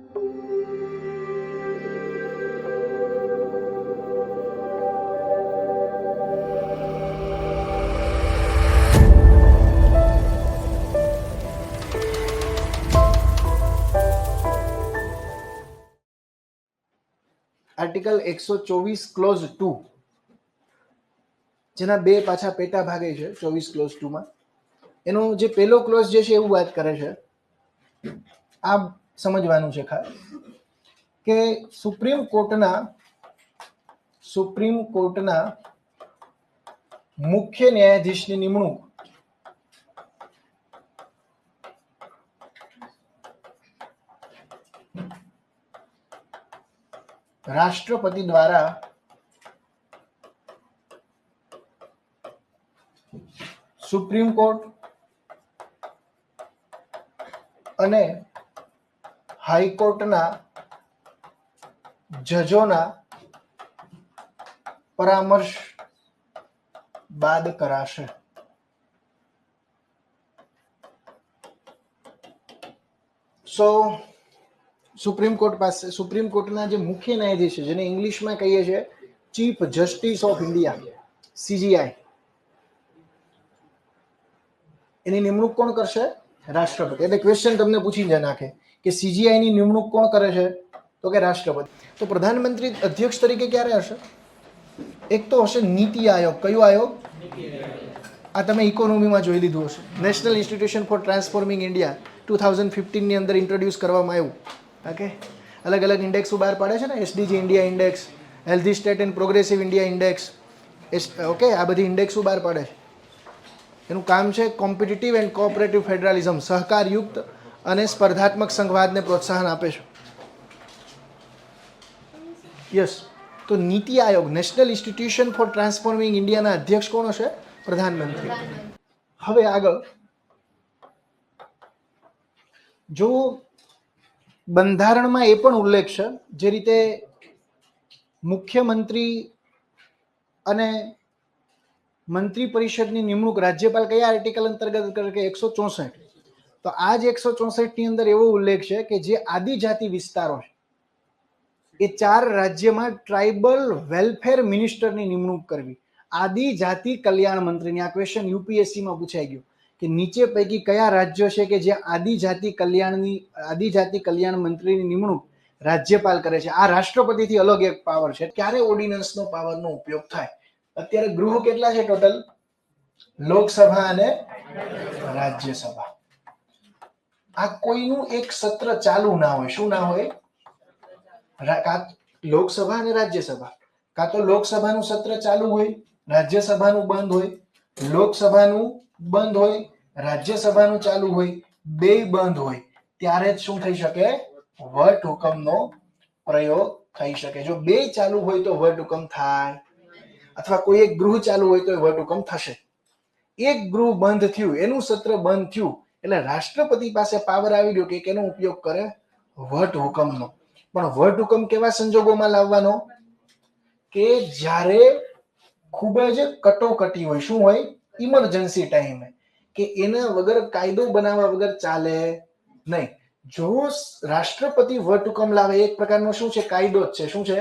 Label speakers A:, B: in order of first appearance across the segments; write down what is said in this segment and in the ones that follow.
A: Article 124 close 2, જેના બે પાછા પેટા ભાગે છે 24 ક્લોઝ 2 માં. એનો જે પહેલો ક્લોઝ જે છે એવું વાત કરે છે, આ સમજવાનું છે ખાસ, કે સુપ્રીમ કોર્ટના મુખ્ય ન્યાયાધીશની નિમણૂક રાષ્ટ્રપતિ દ્વારા સુપ્રીમ કોર્ટ અને હાઈકોર્ટના જજોના પરામર્શ બાદ કરાશે. સુપ્રીમ કોર્ટના જે મુખ્ય ન્યાયાધીશ છે, જેને ઇંગ્લિશમાં કહીએ છીએ chief justice of India, CJI, એની નિમણૂક કોણ કરશે? રાષ્ટ્રપતિ. એટલે ક્વેશ્ચન તમને પૂછી જ નાખે કે CJI ની નિમણૂક કોણ કરે છે? તો કે રાષ્ટ્રપતિ. તો પ્રધાનમંત્રી અધ્યક્ષ તરીકે ક્યારે હશે? એક તો હશે નીતિ આયોગ. કયો આયોગ? આ તમે ઇકોનોમીમાં જોઈ લીધું હશે. National institution for transforming India 2015 ની અંદર ઇન્ટ્રોડ્યુસ કરવામાં આવ્યું. ઓકે, અલગ અલગ ઇન્ડેક્સો બહાર પાડે છે ને, SDG India index, healthy state and progressive India index. Okay, આ બધી ઇન્ડેક્સો બહાર પાડે છે. એનું કામ છે કોમ્પિટિટિવ એન્ડ કોઓપરેટિવ ફેડરલિઝમ, સહકારયુક્ત અને સ્પર્ધાત્મક સંઘવાદને પ્રોત્સાહન આપે છે. યસ. તો NITI Aayog, national institution for transforming ઇન્ડિયાના અધ્યક્ષ કોણ હશે? પ્રધાનમંત્રી. હવે આગળ જો બંધારણમાં એ પણ ઉલ્લેખ છે, જે રીતે મુખ્યમંત્રી અને મંત્રી પરિષદની નિમણૂક રાજ્યપાલ કયા આર્ટિકલ અંતર્ગત કરે કે 164. તો આ જ 164 ની અંદર એવો ઉલ્લેખ છે કે જે આદિજાતિ વિસ્તારો છે એ 4 રાજ્યમાં ટ્રાઇબલ વેલફેર મિનિસ્ટરની નિમણૂક કરવી. આદિજાતિ કલ્યાણ મંત્રીની. આ ક્વેશ્ચન UPSCમાં પૂછાઈ ગયો કે નીચે પૈકી કયા રાજ્યો છે કે જે આદિજાતિ કલ્યાણ મંત્રીની નિમણૂક રાજ્યપાલ કરે છે? આ રાષ્ટ્રપતિથી અલગ એક પાવર છે. ક્યારે ઓર્ડિનન્સનો પાવરનો ઉપયોગ થાય? અત્યારે ગૃહ કેટલા છે ટોટલ? લોકસભા અને રાજ્યસભા. આ કોઈનું એક સત્ર ચાલુ ના હોય. શું ના હોય? લોકસભા અને રાજ્યસભા. કાં તો લોકસભાનું સત્ર ચાલુ હોય, રાજ્યસભાનું બંધ હોય, લોકસભાનું બંધ હોય, રાજ્યસભાનું ચાલુ હોય, બે બંધ હોય, ત્યારે જ શું થઈ શકે? વટ હુકમનો પ્રયોગ થઈ શકે. જો બે ચાલુ હોય તો વટ હુકમ થાય, અથવા કોઈ એક ગૃહ ચાલુ હોય તો વટ હુકમ થશે. એક ગૃહ બંધ થયું, એનું સત્ર બંધ થયું એટલે રાષ્ટ્રપતિ પાસે પાવર આવી ગયો કે એનો ઉપયોગ કરે? વટ હુકમનો. પણ વટ હુકમ કેવા સંજોગોમાં લાવવાનો? કે જ્યારે ખૂબ જ કટોકટી હોય. શું હોય? ઇમરજન્સી ટાઈમે, કે એના વગર કાયદો બનાવવા વગર ચાલે નહીં. જો રાષ્ટ્રપતિ વટ હુકમ લાવે, એક પ્રકારનો શું છે? કાયદો જ છે. શું છે?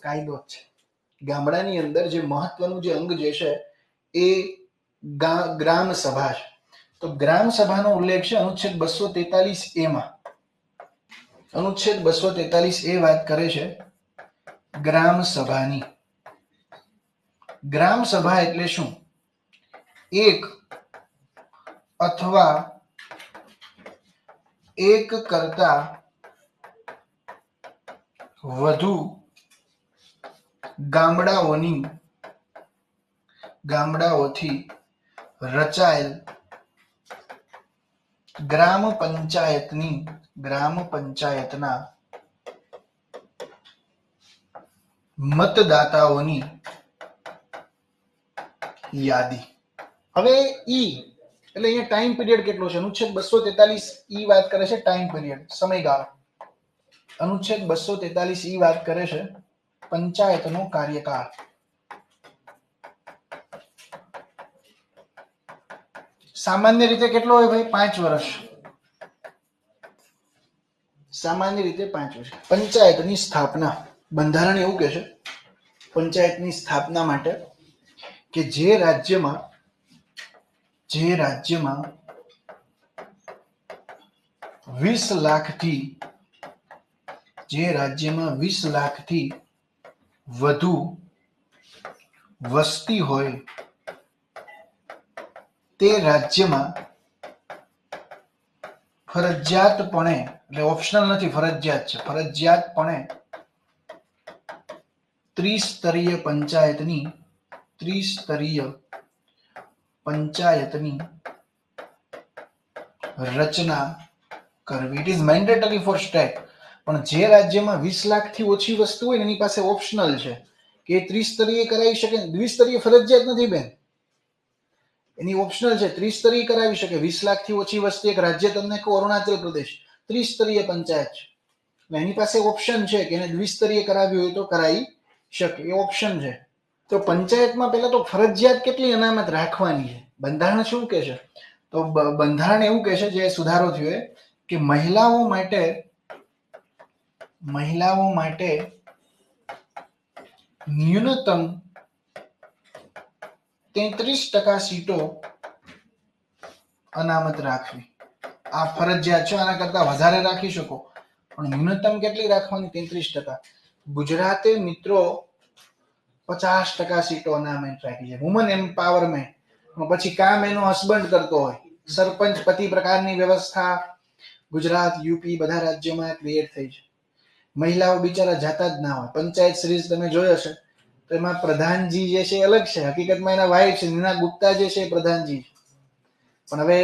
A: કાયદો જ છે. ગામડાની અંદર જે મહત્વનું જે અંગ જે છે એ ગ્રામ સભા છે. તો ગ્રામ સભાનો ઉલ્લેખ છે અનુચ્છેદ 243A માં. અનુચ્છેદ 243A વાત કરે છે ગ્રામ સભાની. ગ્રામ સભા એટલે શું? એક અથવા એક કરતા વધુ ગામડાઓથી રચાયેલ ગ્રામ પંચાયતના મતદાતાઓની યાદી. હવે એટલે અહીંયા ટાઈમ પીરિયડ કેટલો છે? અનુચ્છેદ 243 વાત કરે છે ટાઈમ પીરિયડ, સમયગાળો. અનુચ્છેદ 243 વાત કરે છે પંચાયતનો કાર્યકાળ. સામાન્ય રીતે કેટલો હોય ભાઈ? 5 વર્ષ. સામાન્ય રીતે 5 વર્ષ. પંચાયતની સ્થાપના, બંધારણ એવું કહે છે પંચાયતની સ્થાપના માટે કે જે રાજ્યમાં 20 લાખથી વધુ વસ્તી હોય તે રાજ્યમાં ફરજિયાતપણે, એટલે ઓપ્શનલ નથી, ફરજિયાત છે, ફરજિયાતપણે ત્રિસ્તરીય પંચાયતની રચના કરવી. It is mandatory for state. પણ જે રાજ્યમાં 20 લાખથી ઓછી વસ્તુ હોય ને એની પાસે ઓપ્શનલ છે કે ત્રિસ્તરીય કરાવી શકે. દ્વિસ્તરીય ફરજિયાત નથી બેન, એની ઓપ્શનલ છે. ત્રિસ્તરીય કરાવી શકે. 20 લાખથી ઓછી વસ્તી એક રાજ્ય, તમને કહો અરુણાચલ પ્રદેશ, ત્રિસ્તરીય પંચાયત છે, એની પાસે ઓપ્શન છે કે એને દ્વિસ્તરીય કરાવી હોય તો કરાવી શકે, એ ઓપ્શન છે. તો પંચાયતમાં પહેલા તો ફરજિયાત કેટલી અનામત રાખવાની છે? બંધારણ શું કહે છે? તો બંધારણ એવું કહે છે, જે સુધારો થયો કે મહિલાઓ માટે ન્યૂનતમ 33% સીટો અનામત રાખવી. આ ફરજિયાત છે, આના કરતા વધારે રાખી શકો, પણ ન્યૂનતમ કેટલી રાખવાની? 33%. ગુજરાતે મિત્રો 50% સીટો અનામત રાખી છે. Woman empowerment. પછી કામ એનો હસબન્ડ કરતો હોય, સરપંચ પતિ પ્રકારની વ્યવસ્થા ગુજરાત, યુપી બધા રાજ્યોમાં ક્રિએટ થઈ છે. મહિલાઓ બિચારા જાતા જ ના હોય. પંચાયત સિરીઝ તમે જોઈ હશે તો એમાં પ્રધાનજી જે છે અલગ છે, હકીકતમાં એના વાઇફ છે નીના ગુપ્તા જે છે પ્રધાનજી. પણ હવે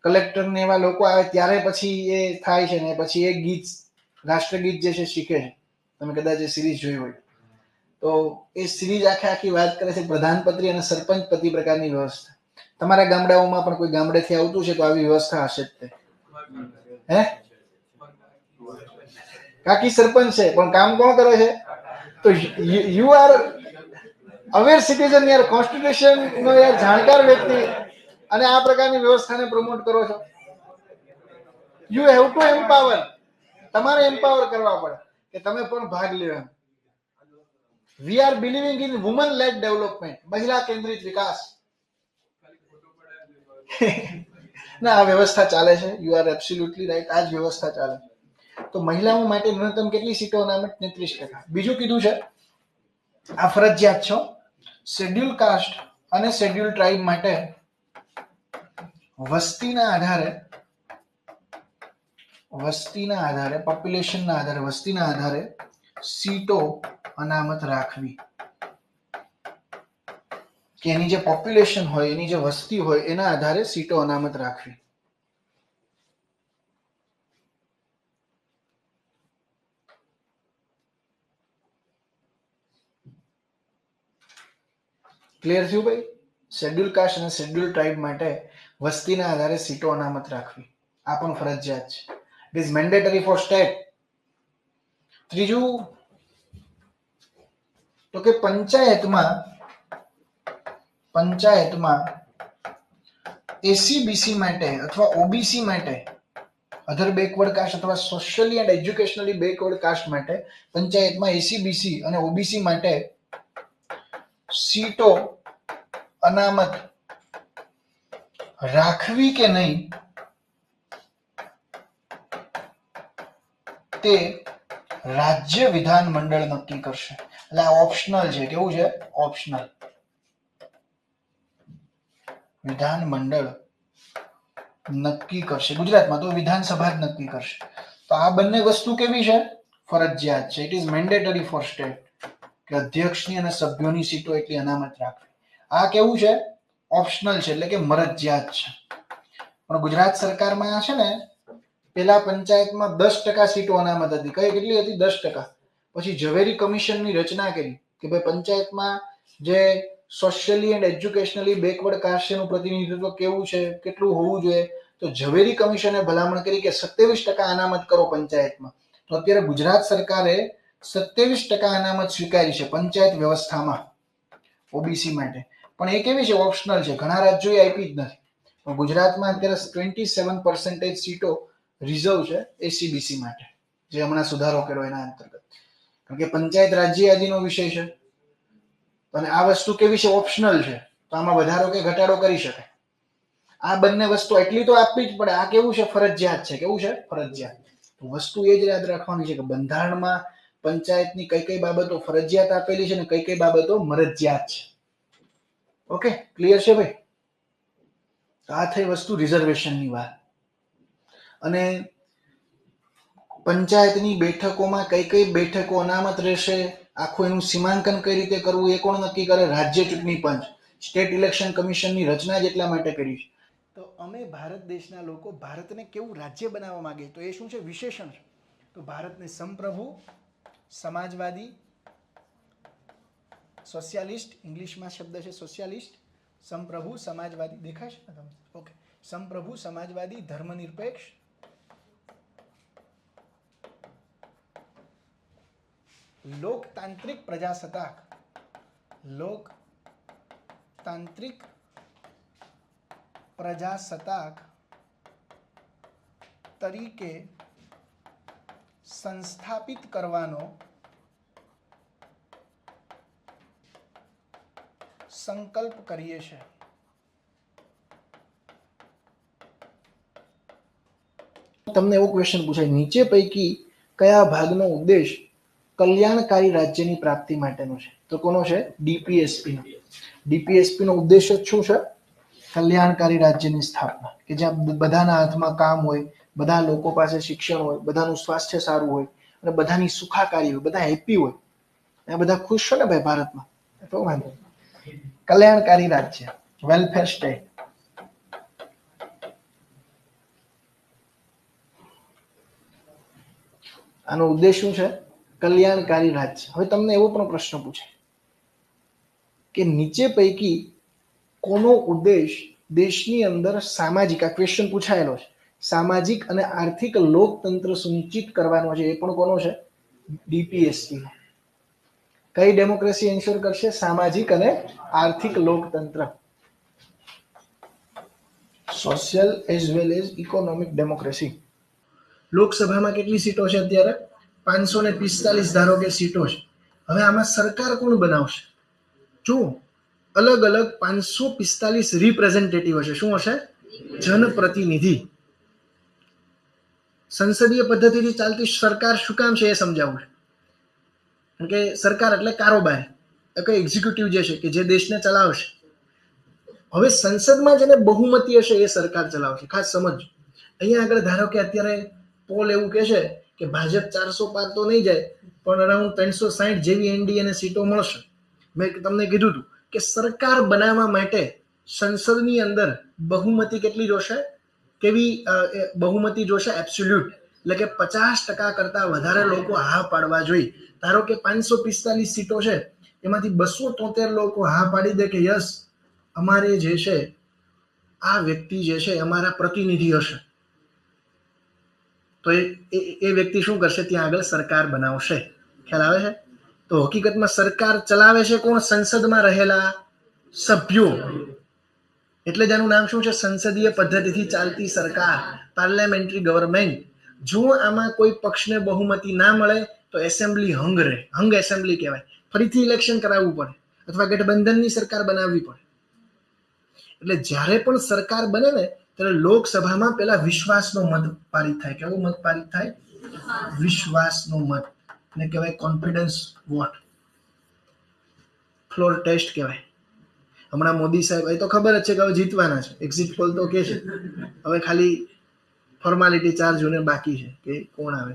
A: કલેક્ટર ને એવા લોકો આવે ત્યારે પછી એ થાય છે ને પછી એક ગીત, રાષ્ટ્રગીત જે છે શીખે છે. તમે કદાચ એ સિરીઝ જોઈ હોય તો એ સિરીઝ આખી વાત કરે છે પ્રધાનપતિ અને સરપંચ પતિ પ્રકારની વ્યવસ્થા. તમારા ગામડાઓમાં પણ કોઈ ગામડેથી આવતું છે તો આવી વ્યવસ્થા હશે જ તે. હે કાકી સરપંચ છે પણ કામ કોણ કરે છે? તો યુ આર અવેર સિટીઝન યાર, કોન્સ્ટિટ્યુશન નો યાર જાણકાર વ્યક્તિ, અને આ પ્રકારની વ્યવસ્થાને પ્રમોટ કરો છો. You have to empower. તમારે એમ્પાવર કરવા પડે કે તમે પણ ભાગ લ્યો. We are believing in woman lead development, મહિલા કેન્દ્રિત વિકાસ. ના, આ વ્યવસ્થા ચાલે છે. યુ આર એબ્સોલ્યુટલી રાઈટ, આ જ વ્યવસ્થા ચાલે. તો મહિલાઓ માટે ન્યૂનતમ કેટલી સીટો અનામત? 33%. બીજું કીધું છે આ ફરજિયાત છો. શેડ્યુલ કાસ્ટ અને શેડ્યુલ ટ્રાઇબ માટે વસ્તીના આધારે પોપ્યુલેશનના આધારે, વસ્તીના આધારે સીટો અનામત રાખવી. કે એની જે પોપ્યુલેશન હોય, એની જે વસ્તી હોય એના આધારે સીટો અનામત રાખવી. ક્લિયર થયું ભાઈ? શેડ્યુલ કાસ્ટ અને શેડ્યુલ ટ્રાઇબ માટે વસ્તીના આધારે સીટો અનામત રાખવી, આ પણ ફરજિયાત છે. It is mandatory for state. ત્રીજું તો કે પંચાયતમાં એસસીબીસી માટે અથવા ઓબીસી માટે, અધર બેકવર્ડ કાસ્ટ અથવા socially and educationally backward caste માટે પંચાયતમાં એસસીબીસી અને ઓબીસી માટે સીટો અનામત રાખવી કે નહીં તે રાજ્ય વિધાન મંડળ નક્કી કરશે. એટલે આ ઓપ્શનલ છે. કેવું છે? ઓપ્શનલ. વિધાન મંડળ નક્કી કરશે. ગુજરાતમાં તો વિધાનસભા જ નક્કી કરશે. તો આ બંને વસ્તુ કેવી છે? ફરજિયાત છે. It is mandatory for state કે અધ્યક્ષની અને સભ્યોની સીટો એટલી અનામત રાખવી. આ કેવું છે? ઓપ્શનલ છે, એટલે કે મરજિયાત છે. પણ ગુજરાત સરકારમાં છે ને પેલા પંચાયતમાં 10% સીટો અનામત હતી. કેટલી હતી? 10%. પછી ઝવેરી કમિશનની રચના કરી કે ભાઈ પંચાયતમાં જે સોશિયલી એન્ડ એજ્યુકેશનલી બેકવર્ડ કાસ્ટનું પ્રતિનિધિત્વ કેવું છે, કેટલું હોવું જોઈએ. તો ઝવેરી કમિશને ભલામણ કરી કે 27% અનામત કરો પંચાયતમાં. તો અત્યારે ગુજરાત સરકારે 27% અનામત સ્વીકારી છે પંચાયત વ્યવસ્થામાં ઓબીસી માટે. પણ એ કેવી છે? ઓપ્શનલ છે. ઘણા રાજ્યોએ આપી જ નથી. પણ ગુજરાતમાં અત્યારે 27% સીટો રિઝર્વ છે એસસીબીસી માટે. જે હમણાં સુધારો કર્યો એના અંતર્ગત. કારણ કે પંચાયત રાજ્ય યાદીનો વિષય છે અને આ વસ્તુ કેવી છે, ઓપ્શનલ છે, તો આમાં વધારો કે ઘટાડો કરી શકાય. આ બંને વસ્તુ એટલી તો આપવી જ પડે. આ કેવું છે, ફરજિયાત છે. કેવું છે, ફરજિયાત. વસ્તુ એ જ યાદ રાખવાની છે કે બંધારણમાં પંચાયતની કઈ કઈ બાબતો ફરજિયાત આપેલી છે ને કઈ કઈ બાબતો મરજિયાત છે. ઓકે, ક્લિયર છે ભાઈ? આ થઈ વસ્તુ રિઝર્વેશનની વાત. અને પંચાયતની બેઠકોમાં કઈ કઈ બેઠકો અનામત રહેશે, આખું એનું સીમાંકન કઈ રીતે કરવું એ કોણ નક્કી કરે? રાજ્ય ચૂંટણી પંચ. સ્ટેટ ઇલેક્શન કમિશનની રચના જ એટલા માટે કરી છે. તો અમે ભારત દેશના લોકો ભારતને કેવું રાજ્ય બનાવવા માંગે, તો એ શું છે, વિશેષણ છે. તો ભારતને સંપ્રભુ, સમાજવાદી, સોશિયાલિસ્ટ, ઇંગ્લિશમાં શબ્દ છે સોશિયાલિસ્ટ, સંપ્રભુ, સમાજવાદી, દેખાશે ને તમને? ઓકે, સંપ્રભુ, સમાજવાદી, ધર્મનિરપેક્ષ, લોકતાંત્રિક પ્રજાસત્તાક, લોકતાંત્રિક પ્રજાસત્તાક તરીકે સંસ્થાપિત કરવાનો સંકલ્પ કરીએ છીએ. તમને એવો ક્વેશ્ચન પૂછાય, નીચે પૈકી કયા ભાગનો ઉદ્દેશ કલ્યાણકારી રાજ્યની પ્રાપ્તિ માટેનો છે? તો કોનો છે? ડીપીએસપી નો. ડીપીએસપી નો ઉદ્દેશ શું છે? કલ્યાણકારી રાજ્યની સ્થાપના, કે જ્યાં બધાના હાથમાં કામ હોય, બધા લોકો પાસે શિક્ષણ હોય, બધાનું સ્વાસ્થ્ય સારું હોય અને બધાની સુખાકારી હોય, બધા હેપી હોય. એ બધા ખુશ છે ને ભાઈ ભારતમાં, તો વાંધો. કલ્યાણકારી રાજ્ય, વેલફેર સ્ટેટ. આનો ઉદ્દેશ શું છે? કલ્યાણકારી રાજ્ય. હવે તમને એવો પણ પ્રશ્ન પૂછે કે નીચે પૈકી કોનો ઉદ્દેશ દેશની અંદર સામાજિક, આ ક્વેશ્ચન પૂછાયેલો છે, સામાજિક અને આર્થિક લોકતંત્ર સુનિશ્ચિત કરવાનો છે? એ પણ કોનો છે? ડીપીએસપી નો. કઈ ડેમોક્રેસી એન્શ્યોર કરશે? સામાજિક અને આર્થિક લોકતંત્ર. Social as well as economic democracy. લોકસભામાં કેટલી સીટો છે અત્યારે? 545 ધારો કે સીટો છે. હવે આમાં સરકાર કોણ બનાવશે? જો અલગ અલગ 545 રિપ્રેઝેન્ટેટિવ હશે. શું હશે? જનપ્રતિનિધિ. સંસદીય પદ્ધતિથી ચાલતી સરકાર શું કામ છે એ સમજાવું છે. કારણ કે સરકાર એટલે કારોબાર, એટલે એક્ઝિક્યુટિવ જે છે કે જે દેશને ચલાવશે. હવે સંસદમાં જેને બહુમતી હશે એ સરકાર ચલાવશે. ખાસ સમજો. અહીંયા આગળ ધારો કે અત્યારે પોલ એવું કહે છે કે ભાજપ 400 પાર તો નહીં જાય, પણ અરાઉન્ડ 360 જેવી એનડીએને સીટો મળશે. મેં તમને કીધું હતું કે સરકાર બનાવવા માટે સંસદની અંદર બહુમતી કેટલી જોશે? કેવી બહુમતી જોશે? એબ્સોલ્યુટ, એટલે કે 50% કરતા વધારે લોકો હા પાડવા જોઈએ. ધારો કે 545 સીટો છે, એમાંથી 273 લોકો હા પાડી દે કે યસ, અમારે જે છે આ વ્યક્તિ જે છે અમારા પ્રતિનિધિ હશે, તો એ વ્યક્તિ શું કરશે? ત્યાં આગળ સરકાર બનાવશે. ખ્યાલ આવે છે? તો હકીકતમાં સરકાર ચલાવે છે કોણ? સંસદમાં રહેલા સભ્યો. એટલે જ આનું નામ શું છે? સંસદીય પદ્ધતિથી ચાલતી સરકાર, પાર્લામેન્ટરી ગવર્મેન્ટ. જો આમાં કોઈ પક્ષને બહુમતી ના મળે તો એસેમ્બલી હંગ રહે. હંગ એસેમ્બલી કહેવાય. ફરીથી ઇલેક્શન કરાવવું પડે અથવા ગઠબંધનની સરકાર બનાવવી પડે. એટલે જ્યારે પણ સરકાર બને ને ત્યારે લોકસભામાં પેલા વિશ્વાસનો મત પારિત થાય. કેવો મત પારિત થાય? વિશ્વાસનો મત. ને કહેવાય કોન્ફિડન્સ વોટ, ફ્લોર ટેસ્ટ કહેવાય. હમણાં મોદી સાહેબ, એ તો ખબર જ છે કે હવે જીતવાના છે. એક્ઝિટ પોલ તો કે છે. હવે ખાલી ફોર્માલિટી 4 જૂને બાકી છે કે કોણ આવે.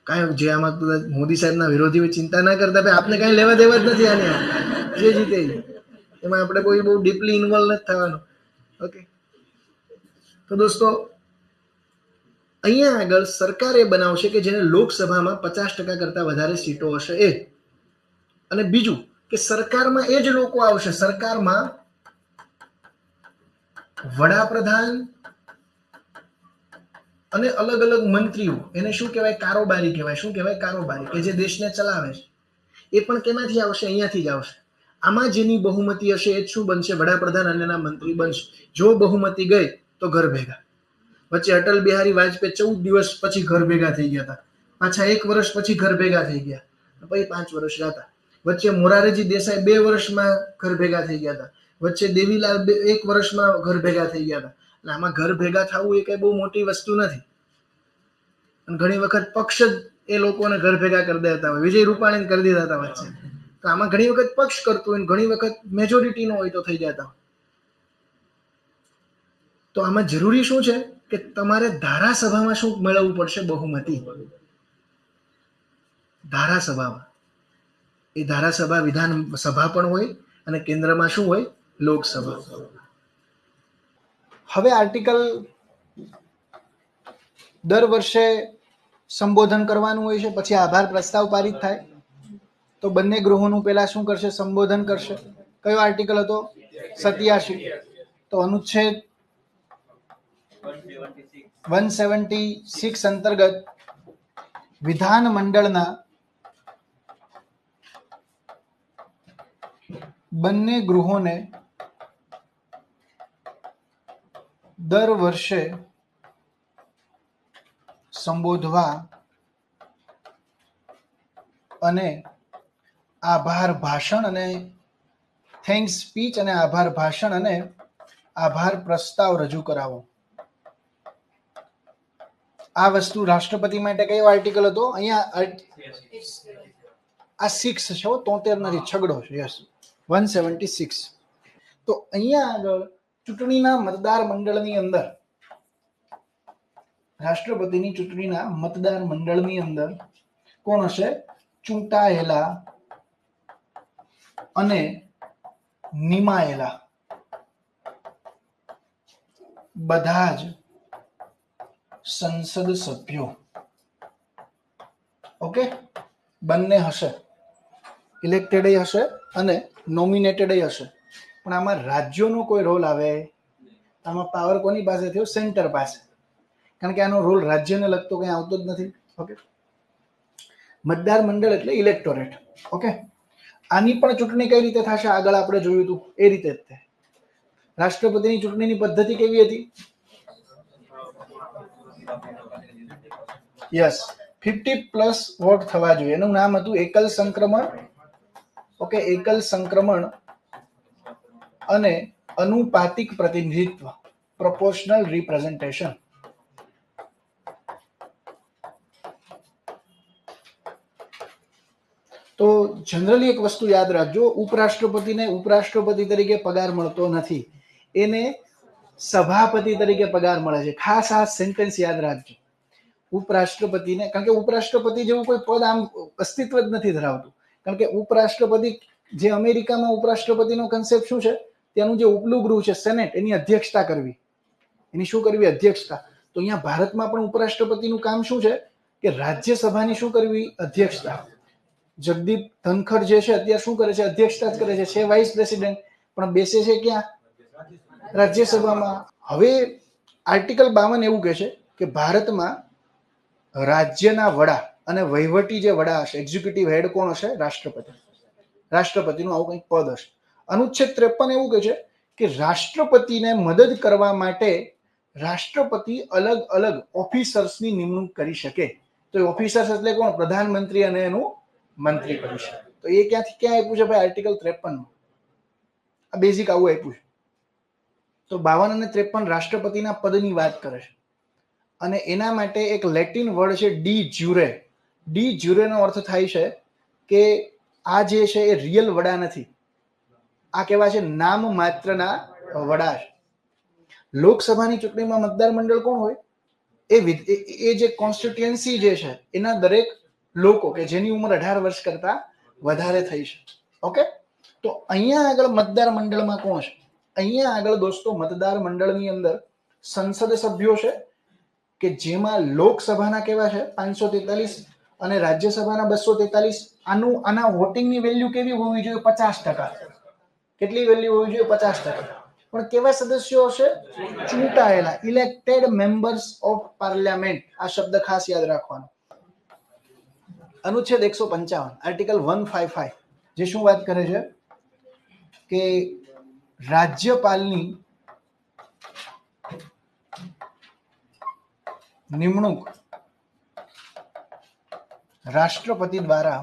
A: કાંઈ જે આમાં મોદી સાહેબના વિરોધીઓ ચિંતા ના કરતા, ભાઈ આપને કાંઈ લેવા દેવા જ નથી આને. જે જીતે એમાં આપણે કોઈ બહુ ડીપલી ઇન્વોલ્વ નથી થવાનું. ઓકે, તો દોસ્તો અહીંયા આગળ સરકાર એ બનાવશે કે જેને લોકસભામાં 50% કરતા વધારે સીટો હશે એ. અને બીજું કે સરકારમાં એ જ લોકો આવશે. સરકારમાં વડાપ્રધાન અને અલગ અલગ મંત્રીઓ, એને શું કહેવાય? કારોબારી કહેવાય. શું કહેવાય? કારોબારી, કે જે દેશને ચલાવે છે. એ પણ કેમાંથી આવશે? અહીંયાથી જ આવશે. આમાં જેની બહુમતી હશે એ જ શું બનશે? વડાપ્રધાન અને એના મંત્રી બનશે. જો બહુમતી ગઈ તો ઘર ભેગા. વચ્ચે અટલ બિહારી વાજપેયી 14 દિવસ પછી ઘર ભેગા થઈ ગયા હતા, પાછા 1 વર્ષ પછી ઘર ભેગા થઈ ગયા, પછી 5 વર્ષ રહ્યા. વચ્ચે મોરારજી દેસાઈ 2 વર્ષમાં ઘર ભેગા થઈ ગયા હતા, વચ્ચે દેવીલાલ 1 વર્ષમાં ઘર ભેગા થઈ ગયા હતા. એટલે આમાં ઘર ભેગા થવું એ કઈ બહુ મોટી વસ્તુ નથી. અને ઘણી વખત પક્ષ જ એ લોકોને ઘર ભેગા કરી દેતા હોય. વિજય રૂપાણી કરી દીધા હતા વચ્ચે. તો આમાં ઘણી વખત પક્ષ કરતું હોય, ઘણી વખત મેજોરિટી નો હોય તો થઈ જતા હોય. તો આમાં જરૂરી શું છે કે તમારે ધારાસભામાં શું મેળવવું પડશે? બહુમતી. ધારાસભામાં એ ધારાસભા વિધાનસભા પણ હોય અને કેન્દ્રમાં શું હોય? લોકસભા. હવે આર્ટિકલ દર વર્ષે સંબોધન કરવાનું હોય છે, પછી આભાર પ્રસ્તાવ પારિત થાય તો બંને ગૃહોનું પેલા શું કરશે? સંબોધન કરશે. કયો આર્ટિકલ હતો? 87. તો અનુચ્છેદ 176 અંતર્ગત વિધાનમંડળના બંને ગૃહોને દર વર્ષે સંબોધવા અને આભાર ભાષણ અને થેન્ક્સ સ્પીચ અને આભાર ભાષણ અને આભાર પ્રસ્તાવ રજૂ કરાવો. આ વસ્તુ રાષ્ટ્રપતિ માટે કયો આર્ટિકલ હતો? અહીંયા આ 6 છે, 73 નથી, છગડો છે. યસ, 176. તો અહીંયા આગળ ચૂંટણીના મતદાર મંડળની અંદર, રાષ્ટ્રપતિની ચૂંટણીના મતદાર મંડળની અંદર કોણ હશે? ચૂંટાયેલા અને નિમાયેલા બધા જ સંસદ સભ્યો. ઓકે, બંને હશે, ઇલેક્ટેડ હશે અને નોમિનેટેડ હશે. પણ આમાં રાજ્યોનો કોઈ રોલ આવે? આમાં પાવર કોની પાસે થયો? સેન્ટર પાસે. કારણ કે આનો રોલ રાજ્યને લગતો કંઈ આવતો જ નથી. ઓકે, મતદાર મંડળ એટલે ઇલેક્ટોરેટ. ઓકે, આની પણ ચૂંટણી કઈ રીતે થશે? આગળ આપણે જોયું હતું એ રીતે જ થાય. રાષ્ટ્રપતિની ચૂંટણીની પદ્ધતિ કેવી હતી? યસ, 50+ વોટ થવા જોઈએ. એનું નામ હતું એકલ સંક્રમણ. ઓકે, એકલ સંક્રમણ અને અનુપાતિક પ્રતિનિધિત્વ, પ્રોપોર્શનલ રિપ્રેઝન્ટેશન. તો જનરલી એક વસ્તુ યાદ રાખજો, ઉપરાષ્ટ્રપતિને ઉપરાષ્ટ્રપતિ તરીકે પગાર મળતો નથી, એને સભાપતિ તરીકે પગાર મળે છે. ખાસ આ સેન્ટેન્સ યાદ રાખજો. ઉપરાષ્ટ્રપતિને, કારણ કે ઉપરાષ્ટ્રપતિ જેવું કોઈ પદ આમ અસ્તિત્વ જ નથી ધરાવતું. કારણ કે ઉપરાષ્ટ્રપતિ, જે અમેરિકામાં ઉપરાષ્ટ્રપતિનો કન્સેપ્ટ શું છે? ત્યાંનું જે ઉપલું ગૃહ છે સેનેટ, એની અધ્યક્ષતા કરવી. એની શું કરવી? અધ્યક્ષતા. તો અહીંયા ભારતમાં પણ ઉપરાષ્ટ્રપતિનું કામ શું છે? કે રાજ્યસભાની શું કરવી? અધ્યક્ષતા. જગદીપ ધનખડ જે છે અત્યારે શું કરે છે? અધ્યક્ષતા જ કરે છે. છે વાઇસ પ્રેસિડેન્ટ, પણ બેસે છે ક્યાં? રાજ્યસભામાં. હવે આર્ટિકલ 52 એવું કહે છે કે ભારતમાં રાજ્યના વડા અને વહીવટી જે વડા હશે, એક્ઝિક્યુટિવ હેડ કોણ હશે? રાષ્ટ્રપતિ. રાષ્ટ્રપતિનું આવું કંઈક પદ હશે. અનુચ્છેદ 53 એવું કહે છે કે રાષ્ટ્રપતિને મદદ કરવા માટે રાષ્ટ્રપતિ અલગ અલગ ઓફિસર્સની નિમણૂક કરી શકે. તો એ ઓફિસર્સ એટલે કોણ? પ્રધાનમંત્રી અને એનું મંત્રી પરિષદ. તો એ ક્યાંથી ક્યાં આપ્યું છે ભાઈ? આર્ટિકલ 53. આ બેઝિક આવું આપ્યું છે. તો 52 અને 53 રાષ્ટ્રપતિના પદની વાત કરે છે. અને એના માટે એક લેટિન વર્ડ છે ડી જ્યુરે. ડી જ્યુરેનો અર્થ થાય છે કે આ જે છે એ રિયલ વડા નથી, આ કેવા છે? નામ માત્રના વડા છે. લોકસભાની ચૂંટણીમાં મતદાર મંડળ કોણ હોય? એ જે કોન્સ્ટિટ્યુએન્સી જે છે એના દરેક લોકો કે જેની ઉંમર 18 વર્ષ કરતા વધારે થઈ છે. ઓકે, તો અહીંયા આગળ મતદાર મંડળમાં કોણ છે? અહીંયા આગળ દોસ્તો મતદાર મંડળની અંદર સંસદ સભ્યો છે કે જેમાં લોકસભાના કેવા છે? 543 અને રાજ્યસભાના 243. આના વોટિંગની વેલ્યુ કેવી હોવી જોઈએ? 50%. કેટલી વેલ્યુ હોવી જોઈએ? 50%. પણ કેવા સદસ્યો હશે? ચૂંટાયેલા, ઇલેક્ટેડ મેમ્બર્સ ઓફ પાર્લામેન્ટ. આ શબ્દ ખાસ યાદ રાખવાનો. અનુચ્છેદ 155 આર્ટિકલ 155 જે શું વાત કરે છે કે રાજ્યપાલની નિમણૂક રાષ્ટ્રપતિ દ્વારા,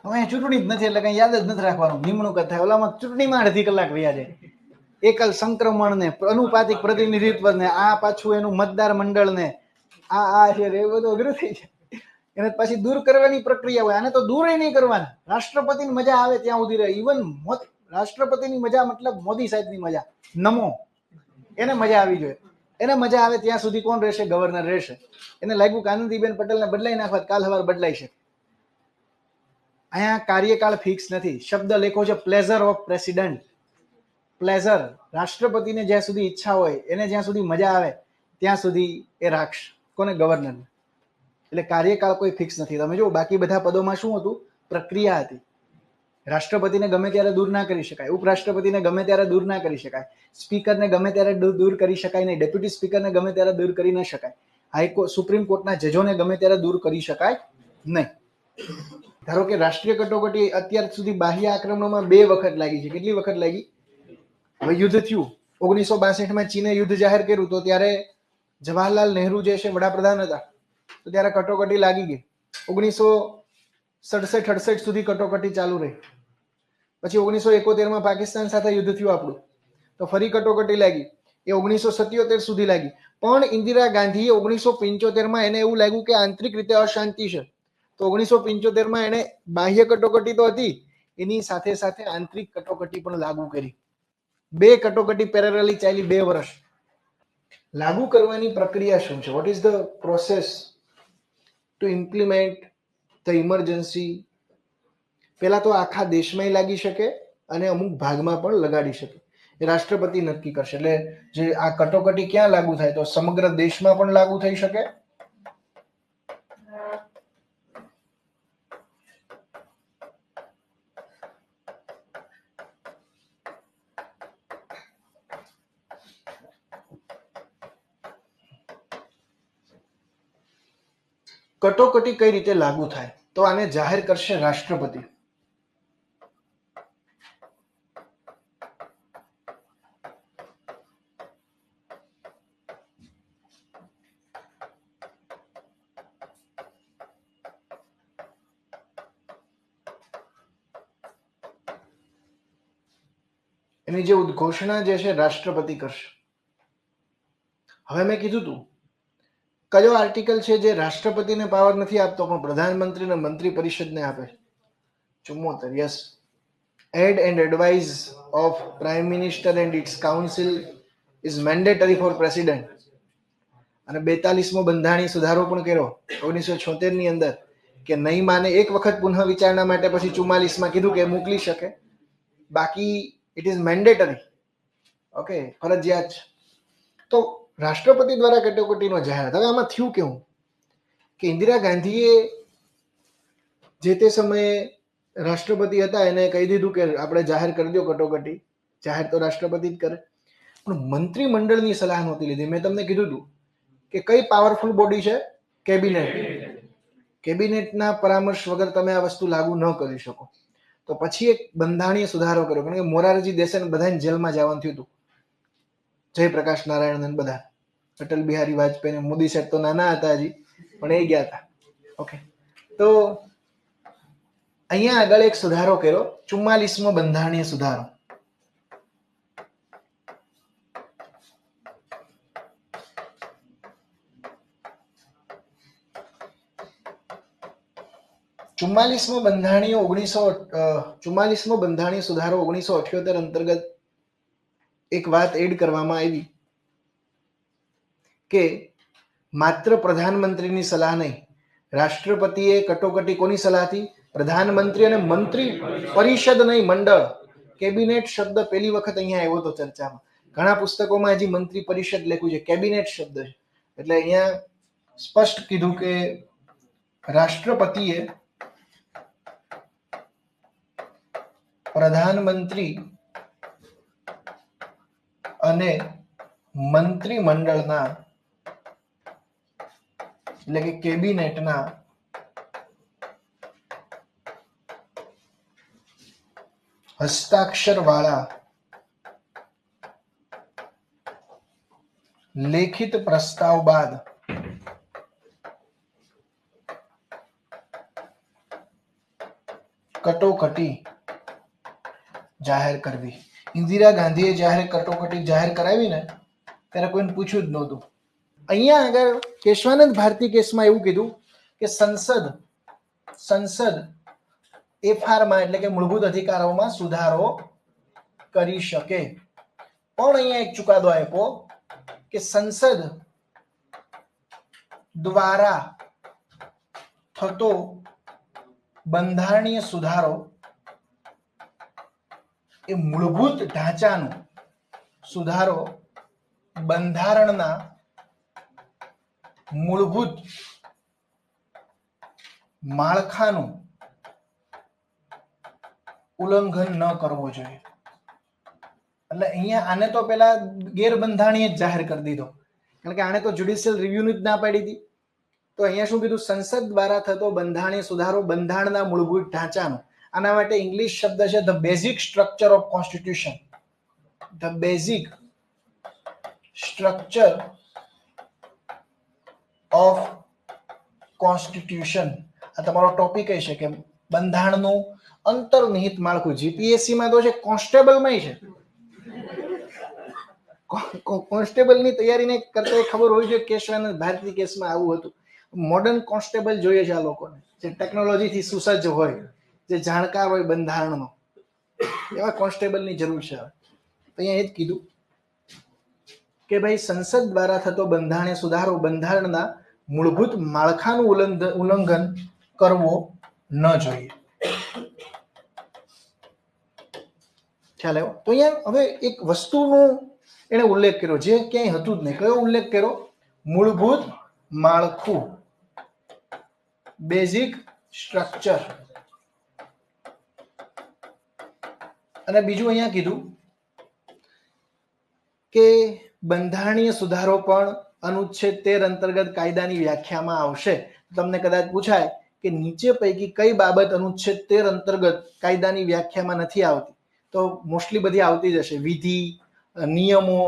A: હવે ચૂંટણી જ નથી એટલે કઈ યાદ જ નથી રાખવાનું, નિમણૂક જ થાય. ઓલામાં ચૂંટણીમાં અડધી કલાક વયા જાય. એકલ સંક્રમણ ને અનુપાતિક પ્રતિનિધિત્વ ને આ પાછું એનું મતદાર મંડળ ને આ છે એ બધું અઘરું થઈ જાય. એને પછી દૂર કરવાની પ્રક્રિયા હોય. આને તો દૂર નહીં કરવાના. રાષ્ટ્રપતિની મજા આવે ત્યાં સુધી રહે. ઇવન રાષ્ટ્રપતિની મજા મતલબ મોદી સાહેબની મજા, નમો, એને મજા આવી જોઈએ. એને મજા આવે ત્યાં સુધી કોણ રહેશે? ગવર્નર રહેશે. એને લાગ્યું કે આનંદીબેન પટેલને બદલાઈ નાખવા, કાલ સવાર બદલાઈ શકે. અહીંયા કાર્યકાળ ફિક્સ નથી. શબ્દ લેખો છે પ્લેઝર ઓફ પ્રેસિડેન્ટ. પ્લેઝર, રાષ્ટ્રપતિને જ્યાં સુધી ઈચ્છા હોય, એને જ્યાં સુધી મજા આવે ત્યાં સુધી એ રાખશે. કોને? ગવર્નર. એટલે કાર્યકાળ કોઈ ફિક્સ નથી. તમે જો બાકી બધા પદોમાં શું હતું? પ્રક્રિયા હતી. રાષ્ટ્રપતિને ગમે ત્યારે દૂર ના કરી શકાય, ઉપરાષ્ટ્રપતિને ગમે ત્યારે દૂર ના કરી શકાય, સ્પીકરને ગમે ત્યારે દૂર કરી શકાય નહીં, ડેપ્યુટી સ્પીકરને ગમે ત્યારે દૂર કરી ન શકાય, હાઈકોર્ટ સુપ્રીમ કોર્ટના જજોને ગમે ત્યારે દૂર કરી શકાય નહીં. ધારો કે રાષ્ટ્રીય કટોકટી અત્યાર સુધી બાહ્ય આક્રમણોમાં 2 વખત લાગી છે. કેટલી વખત લાગી? હવે યુદ્ધ થયું 1962માં ચીને યુદ્ધ જાહેર કર્યું તો ત્યારે જવાહરલાલ નહેરુ જે છે વડાપ્રધાન હતા, તો ત્યારે કટોકટી લાગી ગઈ. 1967-68 સુધી કટોકટી ચાલુ રહી. પછી 1971માં પાકિસ્તાન સાથે યુદ્ધ થયું આપણું, તો ફરી કટોકટી લાગી. એ 1977 સુધી લાગી. પણ ઇન્દિરા ગાંધીએ 1975માં એને એવું લાગ્યું કે આંતરિક રીતે અશાંતિ છે, તો 1975માં એને બાહ્ય કટોકટી તો હતી, એની સાથે સાથે આંતરિક કટોકટી પણ લાગુ કરી. 2 કટોકટી પેરેલલી ચાલી 2 વર્ષ. લાગુ કરવાની પ્રક્રિયા શું છે? What is the process two implement the emergency? પેલા તો આખા દેશમાં લાગી શકે અને અમુક ભાગમાં પણ લગાડી શકે. એ રાષ્ટ્રપતિ નક્કી કરશે. એટલે જે આ કટોકટી ક્યાં લાગુ થાય? તો સમગ્ર દેશમાં પણ લાગુ થઈ શકે, કટોકટી કઈ રીતે લાગુ થાય? તો આને જાહેર કરશે રાષ્ટ્રપતિ. એની જે ઉદ્ઘોષણા જે છે રાષ્ટ્રપતિ કરશે. હવે મેં કીધું તું કયો આર્ટિકલ છે જે રાષ્ટ્રપતિને પાવર નથી આપતો પણ પ્રધાનમંત્રીને મંત્રી પરિષદને આપે? 74. Yes. Aid and advise of prime minister and its council is mandatory for president. અને 42મો બંધારણીય સુધારો પણ કર્યો 1976 ની અંદર કે નહીં માને એક વખત પુનઃ વિચારણા માટે, પછી 44માં કીધું કે મોકલી શકે, બાકી ઇટ ઇઝ મેન્ડેટરી. ઓકે, ફરજિયાત છે. તો રાષ્ટ્રપતિ દ્વારા કટોકટીનો જાહેરાત. હવે આમાં થયું કેવું કે ઇન્દિરા ગાંધીએ જે તે સમયે રાષ્ટ્રપતિ હતા એને કહી દીધું કે આપણે જાહેર કરી દો કટોકટી. જાહેર તો રાષ્ટ્રપતિ જ કરે, પણ મંત્રીમંડળની સલાહ નહોતી લીધી. મેં તમને કીધું હતું કે કઈ પાવરફુલ બોડી છે? કેબિનેટ. કેબિનેટના પરામર્શ વગર તમે આ વસ્તુ લાગુ ન કરી શકો. તો પછી એક બંધારણીય સુધારો કર્યો, કારણ કે મોરારજી દેસાઈને બધાને જેલમાં જવાનું થયું હતું, જયપ્રકાશ નારાયણ બધા, અટલ બિહારી વાજપેયી, મોદી સાહેબ તો નાના હતા હજી પણ એ ગયા હતા. ઓકે, તો અહીંયા આગળ એક સુધારો કર્યો, 44મો બંધારણીય સુધારો. ચુમ્માલીસમો બંધારણીય સુધારો 1978 અંતર્ગત એક વાત એડ કરવામાં આવી કે માત્ર પ્રધાનમંત્રીની સલાહ નહીં, રાષ્ટ્રપતિએ કટોકટી કોની સલાહથી? પ્રધાનમંત્રી અને મંત્રી પરિષદ નહીં, મંડળ. કેબિનેટ શબ્દ પહેલી વખત અહીંયા આવ્યો હતો ચર્ચામાં. ઘણા પુસ્તકોમાં હજી મંત્રી પરિષદ લખ્યું છે, કેબિનેટ શબ્દ છે. એટલે અહીંયા સ્પષ્ટ કીધું કે રાષ્ટ્રપતિએ પ્રધાનમંત્રી અને મંત્રીમંડળના એટલે કે કેબિનેટના હસ્તાક્ષર વાળા લેખિત પ્રસ્તાવ બાદ કટોકટી જાહેર કરવી. ઇન્દિરા ગાંધીએ જ્યારે કટોકટી જાહેર કરાવી ને ત્યારે કોઈને પૂછ્યું જ નહોતું. અહીંયા આગળ કેશવાનંદ ભારતી કેસમાં એવું કીધું કે સંસદ એફઆરમાં એટલે કે મૂળભૂત અધિકારોમાં સુધારો કરી શકે. પણ અહીંયા એક ચુકાદો આપ્યો કે સંસદ દ્વારા થતો બંધારણીય સુધારો એ મૂળભૂત ઢાંચાનો સુધારો બંધારણના મૂળભૂત માળખાનું ઉલ્લંઘન ન કરવો જોઈએ. એટલે અહીંયા આને તો પેલા ગેરબંધારણીય જ જાહેર કરી દીધો, કારણ કે આને તો જ્યુડિશિયલ રિવ્યુની જ ના પાડી હતી. તો અહીંયા શું કીધું? સંસદ દ્વારા થતો બંધારણીય સુધારો બંધારણના મૂળભૂત ઢાંચાનો. આના માટે ઇંગ્લિશ શબ્દ છે the basic structure of constitution. The basic structure of constitution. આ તમારો ટોપિક છે કે બંધારણનું અંતર્નિહિત માળખું. જીપીએસસી માં તો છે, કોન્સ્ટેબલમાં છે. કોન્સ્ટેબલની તૈયારીને કરતા ખબર હોય છે કેશવાનંદ ભારતી કેસમાં આવું હતું. મોડર્ન કોન્સ્ટેબલ જોઈએ છે આ લોકોને, જે ટેકનોલોજીથી સુસજ્જ હોય, જે જાણકાર હોય બંધારણનો, એવા કોન્સ્ટેબલની જરૂર છે. અહીંયા એ જ કીધું કે ભાઈ સંસદ દ્વારા થતો બંધારણીય સુધારો બંધારણના મૂળભૂત માળખાનું ઉલ્લંઘન કરવો ન જોઈએ. ખ્યાલ આવ્યો? તો અહીંયા હવે એક વસ્તુનો એને ઉલ્લેખ કર્યો જે ક્યાંય હતું જ નહીં. કયો ઉલ્લેખ કર્યો? મૂળભૂત માળખું, બેઝિક સ્ટ્રક્ચર. અને બીજું અહીંયા કીધું કે બંધારણીય સુધારો પણ અનુચ્છેદ 13 અંતર્ગત કાયદાની વ્યાખ્યામાં આવશે. તમને કદાચ પૂછાય કે નીચે પૈકી કઈ બાબત અનુચ્છેદ 13 અંતર્ગત કાયદાની વ્યાખ્યામાં નથી આવતી, તો મોસ્ટલી બધી આવતી જ હશે. વિધિ, નિયમો,